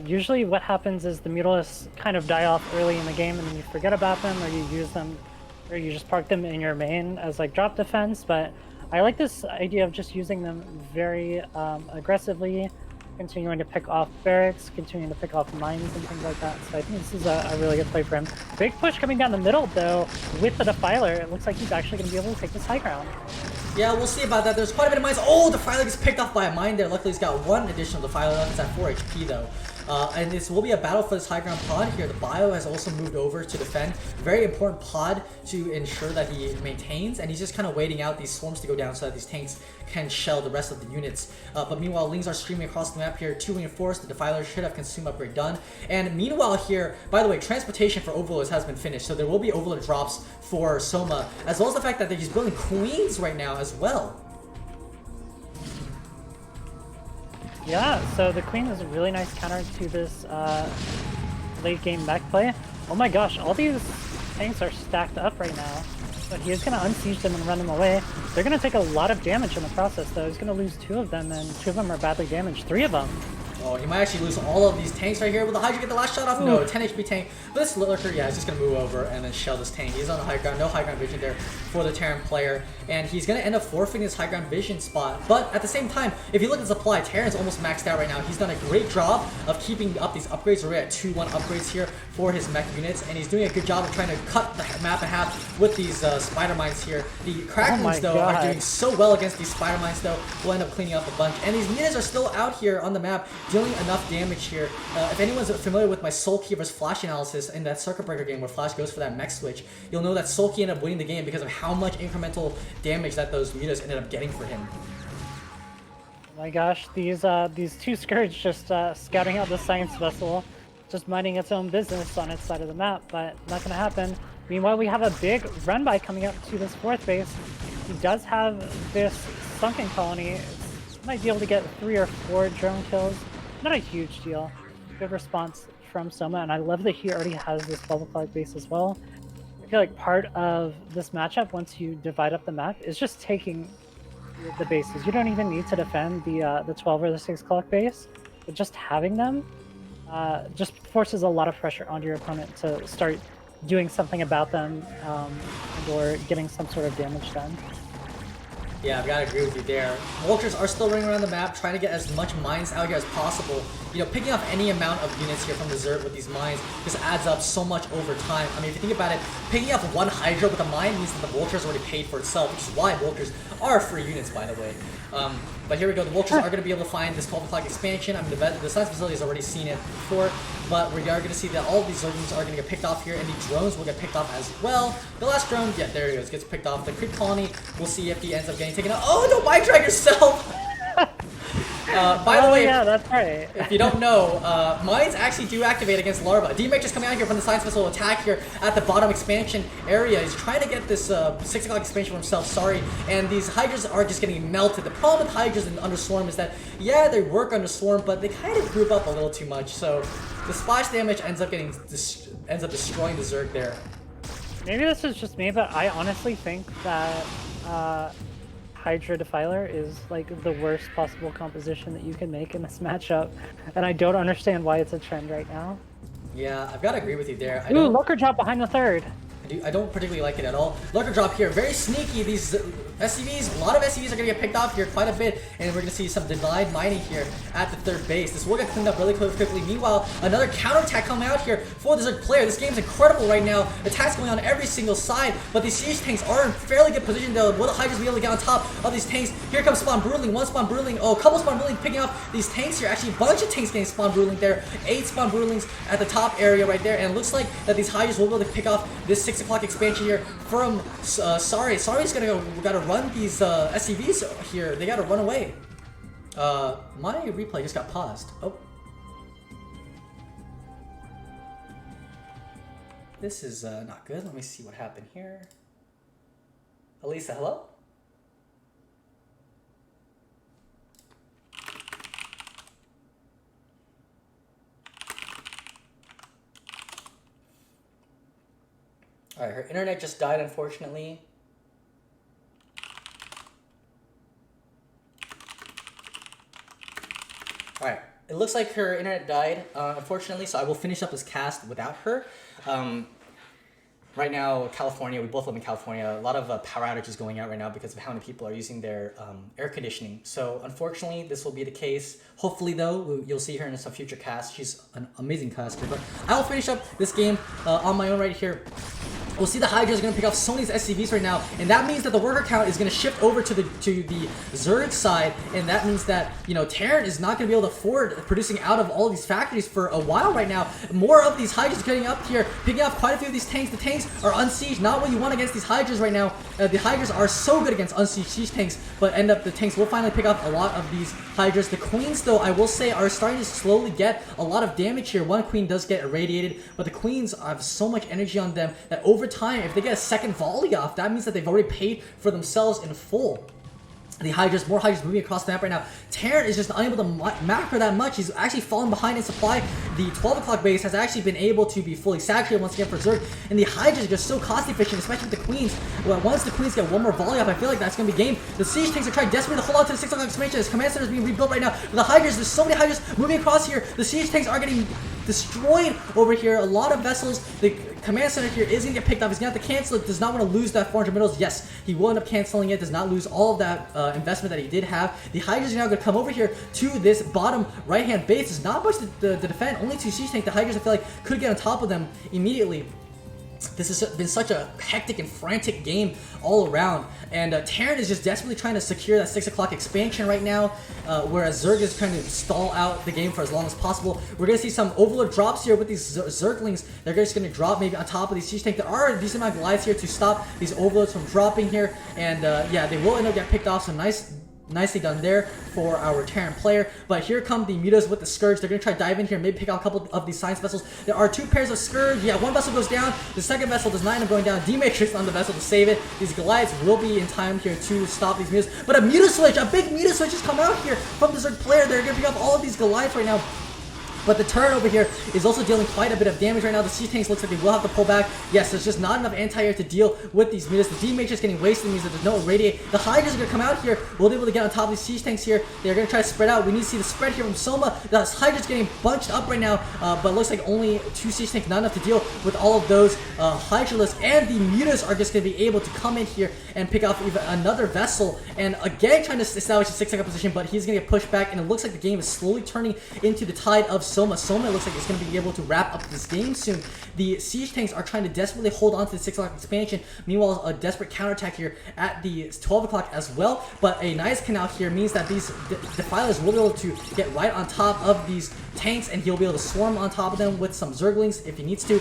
Usually what happens is the Mutalisks kind of die off early in the game and then you forget about them, or you use them, or you just park them in your main as like drop defense, but I like this idea of just using them very aggressively, continuing to pick off barracks, continuing to pick off mines and things like that. So I think this is a really good play for him. Big push coming down the middle though with the Defiler. It looks like he's actually going to be able to take this high ground. Yeah, we'll see about that. There's quite a bit of mines. Oh, the Defiler gets picked off by a mine there. Luckily, he's got one additional Defiler left. It's at 4 HP, though. And this will be a battle for this high ground pod here. The Bio has also moved over to defend. Very important pod to ensure that he maintains. And he's just kind of waiting out these swarms to go down so that these tanks can shell the rest of the units. But meanwhile, Lings are streaming across the map here. 2 reinforced. The Defiler should have consume upgrade done. And meanwhile here, by the way, transportation for Overlords has been finished. So there will be Overlord drops for Soma, as well as the fact that he's building Queens right now as well. Yeah, so the Queen is a really nice counter to this late game mech play. Oh my gosh, all these tanks are stacked up right now. But he is going to unsiege them and run them away. They're going to take a lot of damage in the process, though. He's going to lose 2 of them, and 2 of them are badly damaged. 3 of them. Oh, he might actually lose all of these tanks right here. Will the Hydra get the last shot off? Ooh. No, 10 HP tank. But this Lurker, yeah, is just going to move over and then shell this tank. He's on the high ground. No high ground vision there for the Terran player. And he's going to end up forfeiting his high ground vision spot. But at the same time, if you look at the supply, Terran's almost maxed out right now. He's done a great job of keeping up these upgrades. We're at 2-1 upgrades here for his mech units. And he's doing a good job of trying to cut the map in half with these spider mines here. The Krakens, though, are doing so well against these spider mines, though. We'll end up cleaning up a bunch. And these Minas are still out here on the map, dealing enough damage here. If anyone's familiar with my Soul Key versus Flash analysis in that Circuit Breaker game where Flash goes for that mech switch, you'll know that Soul Key ended up winning the game because of how much incremental damage that those mutas ended up getting for him. Oh my gosh, these 2 Scourge just scouting out the science vessel, just minding its own business on its side of the map, but not gonna happen. Meanwhile, we have a big run by coming up to this 4th base. He does have this sunken colony. Might be able to get 3 or 4 drone kills. Not a huge deal. Good response from Soma, and I love that he already has this bubble cloud base as well. I feel like part of this matchup, once you divide up the map, is just taking the bases. You don't even need to defend the 12 or the 6 o'clock base, but just having them just forces a lot of pressure onto your opponent to start doing something about them or getting some sort of damage done. Yeah, I've got to agree with you there. Vultures are still running around the map, trying to get as much mines out here as possible. You know, picking up any amount of units here from the Zerg with these mines just adds up so much over time. I mean, if you think about it, picking up 1 Hydra with a mine means that the Vultures already paid for itself, which is why Vultures are free units, by the way. But here we go. The Vultures are going to be able to find this 12 o'clock expansion. I mean, the science facility has already seen it before, but we are going to see that all of these Zerg units are going to get picked off here, and the drones will get picked off as well. The last drone, yeah, there he goes, gets picked off. The creep colony, we'll see if he ends up getting taken out. Oh, no, mind drag yourself! By the way, yeah, that's right. If you don't know, mines actually do activate against larva. D-Mech just coming out here from the science vessel attack here at the bottom expansion area. He's trying to get this 6 o'clock expansion for himself, sorry. And these Hydras are just getting melted. The problem with Hydras under Swarm is that, yeah, they work under Swarm, but they kind of group up a little too much. So the splash damage ends up destroying the Zerg there. Maybe this is just me, but I honestly think that Hydra Defiler is like the worst possible composition that you can make in this matchup, and I don't understand why it's a trend right now. Yeah, I've got to agree with you there. Ooh, Lurker drop behind the 3rd. I don't particularly like it at all. Lurker drop here, very sneaky. These SCVs, a lot of SCVs are going to get picked off here quite a bit, and we're going to see some denied mining here at the 3rd base. This will get cleaned up really quickly. Meanwhile, another counterattack coming out here for the Zerg player. This game's incredible right now. Attacks going on every single side, but these siege tanks are in fairly good position though. Will the Hydras be able to get on top of these tanks? Here comes Spawn Broodling, 1 Spawn Broodling, oh, a couple Spawn Broodling picking up these tanks here. Actually, a bunch of tanks getting Spawn Broodling there. 8 Spawn Broodlings at the top area right there, and it looks like that these Hydras will be able to pick off this 6 o'clock expansion here from Sorry. Sorry's gonna go. We gotta run these SCVs here. They gotta run away. My replay just got paused. Oh. This is not good. Let me see what happened here. Allyssa, hello? Alright, her internet just died, unfortunately. Alright, it looks like her internet died, unfortunately, so I will finish up this cast without her. Right now, California, we both live in California, a lot of power outages going out right now because of how many people are using their air conditioning. So unfortunately, this will be the case. Hopefully though, you'll see her in some future casts. She's an amazing caster, but I will finish up this game on my own right here. We'll see the Hydras are going to pick off so many SCVs right now, and that means that the worker count is going to shift over to the Zerg side, and that means that, you know, Terran is not going to be able to afford producing out of all of these factories for a while right now. More of these Hydras getting up here, picking off quite a few of these tanks. The tanks are unsieged, not what you want against these Hydras right now. The Hydras are so good against unsieged siege tanks, but the tanks will finally pick off a lot of these Hydras. The Queens, though, I will say, are starting to slowly get a lot of damage here. One Queen does get irradiated, but the Queens have so much energy on them that over time, if they get a second volley off, that means that they've already paid for themselves in full. The Hydras, more Hydras moving across the map right now. Terran is just unable to macro that much. He's actually falling behind in supply. the 12 o'clock base has actually been able to be fully saturated once again for Zerg, and the Hydras are just so cost efficient, especially with the Queens. Well, once the Queens get one more volley up, I feel like that's going to be game. The Siege Tanks are trying desperately to hold on to the 6 o'clock expansion. This command center is being rebuilt right now. But the Hydras, there's so many Hydras moving across here. The Siege Tanks are getting destroyed over here. A lot of vessels. The command center here is going to get picked off. He's going to have to cancel it. Does not want to lose that 400 minerals. Yes, he will end up canceling it. Does not lose all of that investment that he did have. The Hydras are now going to come over here to this bottom right-hand base. There's not much to defend. Only 2 Siege Tanks. The Hydras, I feel like, could get on top of them immediately. This has been such a hectic and frantic game all around, and Terran is just desperately trying to secure that 6 o'clock expansion right now, whereas Zerg is trying to stall out the game for as long as possible. We're going to see some Overlord drops here with these Zerglings. They're just going to drop maybe on top of these Siege Tanks. There are a decent amount of Goliaths here to stop these Overlords from dropping here, and yeah, they will end up getting picked off. So nicely done there for our Terran player. But here come the Mutas with the Scourge. They're going to try to dive in here, maybe pick out a couple of these science vessels. There are 2 pairs of Scourge. Yeah, one vessel goes down. The second vessel does not end up going down. D-Matrix on the vessel to save it. These Goliaths will be in time here to stop these Mutas. But a Muta switch, a big Muta switch has come out here from the Zerg player. They're going to pick up all of these Goliaths right now. But the turret over here is also dealing quite a bit of damage right now. The Siege Tanks looks like they will have to pull back. Yes, there's just not enough anti-air to deal with these Mutas. The D-Matrix getting wasted means that there's no irradiate. The Hydras are going to come out here. We'll be able to get on top of these Siege Tanks here. They're going to try to spread out. We need to see the spread here from Soma. The Hydras getting bunched up right now, but it looks like only 2 Siege Tanks, not enough to deal with all of those Hydralisks. And the Mutas are just going to be able to come in here and pick off even another vessel. And again, trying to establish a 6 o'clock position, but he's going to get pushed back. And it looks like the game is slowly turning into the tide of Soma. Soma looks like it's going to be able to wrap up this game soon. The Siege Tanks are trying to desperately hold on to the 6 o'clock expansion. Meanwhile, a desperate counterattack here at the 12 o'clock as well. But a nice canal here means that these Defilers will be able to get right on top of these tanks, and he'll be able to swarm on top of them with some Zerglings if he needs to.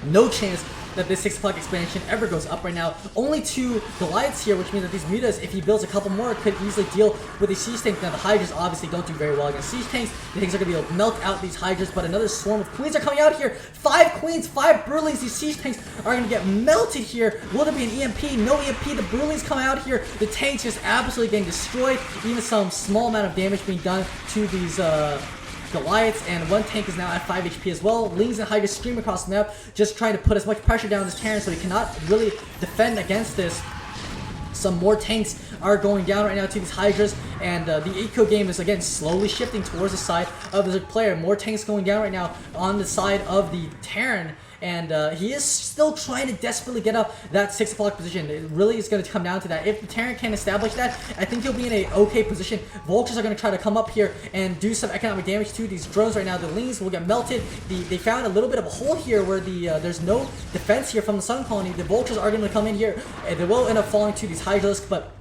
No chance that this 6 o'clock expansion ever goes up right now. Only 2 Goliaths here, which means that these Mutas, if he builds a couple more, could easily deal with these Siege Tanks. Now, the Hydras obviously don't do very well against Siege Tanks. The Tanks are going to be able to melt out these Hydras, but another swarm of Queens are coming out here. 5 Queens, 5 Broodlings. These Siege Tanks are going to get melted here. Will there be an EMP? No EMP. The Broodlings come out here. The Tanks just absolutely getting destroyed. Even some small amount of damage being done to these Goliaths, and one tank is now at 5 HP as well. Lings and Hydras stream across the map, just trying to put as much pressure down on this Terran so he cannot really defend against this. Some more tanks are going down right now to these Hydras, and the eco game is again slowly shifting towards the side of the Zerg player. More tanks going down right now on the side of the Terran, and he is still trying to desperately get up that 6 o'clock position. It really is going to come down to that. If the Terran can establish that, I think he'll be in an okay position. Vultures are going to try to come up here and do some economic damage to these drones right now. The Lings will get melted. They found a little bit of a hole here where there's no defense here from the Sun Colony. The Vultures are going to come in here, and they will end up falling to these Hydralisks, but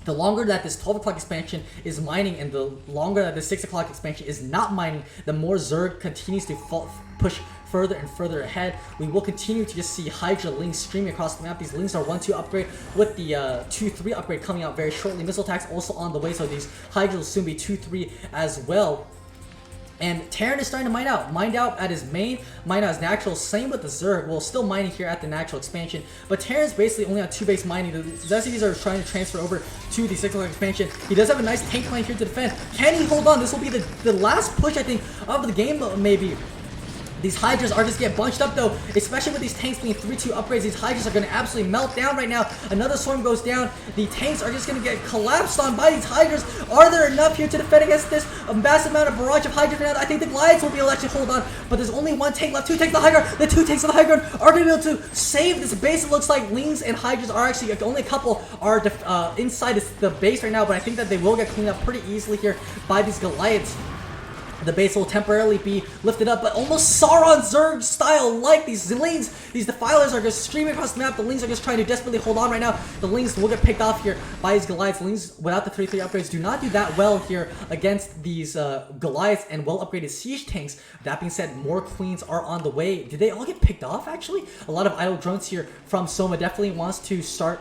the longer that this 12 o'clock expansion is mining and the longer that this 6 o'clock expansion is not mining, the more Zerg continues to push further and further ahead. We will continue to just see Hydra Lings streaming across the map. These Lings are 1-2 upgrade with the 2-3 upgrade coming out very shortly. Missile attacks also on the way, so these Hydra will soon be 2-3 as well. And Terran is starting to mine out at his main, mine out his natural. Same with the Zerg. Well, still mining here at the natural expansion, but Terran's basically only on 2 base mining. The SCVs are trying to transfer over to the 6 o'clock expansion. He does have a nice tank line here to defend. Can he hold on? This will be the last push, I think, of the game, maybe. These Hydras are just getting bunched up though, especially with these tanks being 3-2 upgrades. These Hydras are going to absolutely melt down right now. Another swarm goes down. The tanks are just going to get collapsed on by these Hydras. Are there enough here to defend against this? A massive amount of barrage of Hydras right now. I think the Goliaths will be able to actually hold on, but there's only 1 tank left. 2 tanks of the high ground. The 2 tanks of the high ground are going to be able to save this base. It looks like Lings and Hydras are actually, only a couple are inside the base right now, but I think that they will get cleaned up pretty easily here by these Goliaths. The base will temporarily be lifted up, but almost Sauron Zerg style, like these Lings. These Defilers are just streaming across the map. The Lings are just trying to desperately hold on right now. The Lings will get picked off here by these Goliaths. Lings, without the 3-3 upgrades, do not do that well here against these Goliaths and well-upgraded siege tanks. That being said, more Queens are on the way. Did they all get picked off, actually? A lot of idle drones here from Soma. Definitely wants to start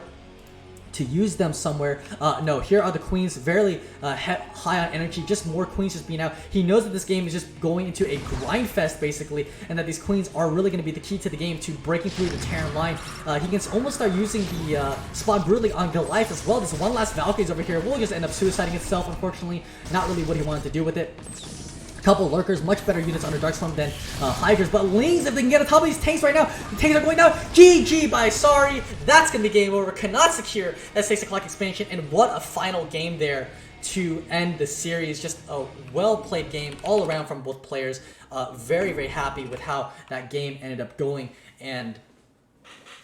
to use them somewhere. No, here are the Queens, very high on energy, just more Queens just being out. He knows that this game is just going into a grind fest basically, and that these Queens are really going to be the key to the game, to breaking through the Terran line. He can almost start using the spawn brutally on Goliath as well. This one last Valkyries over here will just end up suiciding itself, unfortunately. Not really what he wanted to do with it. Couple lurkers, much better units under Darkstorm than Hydras, but Lings, if they can get on top of these tanks right now, the tanks are going down. GG by Sorry. That's going to be game over. Cannot secure that 6 o'clock expansion, and what a final game there to end the series. Just a well-played game all around from both players. Very, very happy with how that game ended up going, and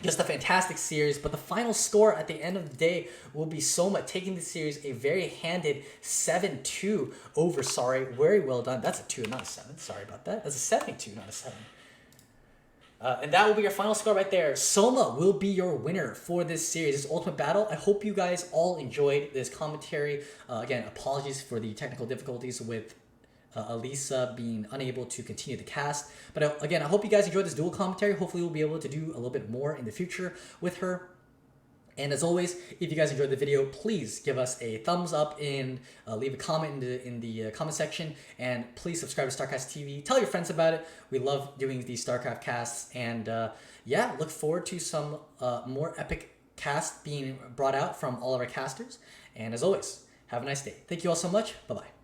just a fantastic series. But the final score at the end of the day will be Soma taking the series a very handed 7-2 over Sorry. Very well done. That's a 2, not a 7. Sorry about that. That's a 72, not a 7. And that will be your final score right there. Soma will be your winner for this series, this Ultimate Battle. I hope you guys all enjoyed this commentary. Again, apologies for the technical difficulties with Allyssa being unable to continue the cast. But again, I hope you guys enjoyed this dual commentary. Hopefully we'll be able to do a little bit more in the future with her. And as always, if you guys enjoyed the video, please give us a thumbs up and leave a comment in the comment section. And please subscribe to StarCastTV. Tell your friends about it. We love doing these StarCraft casts. And yeah, look forward to some more epic casts being brought out from all of our casters. And as always, have a nice day. Thank you all so much. Bye-bye.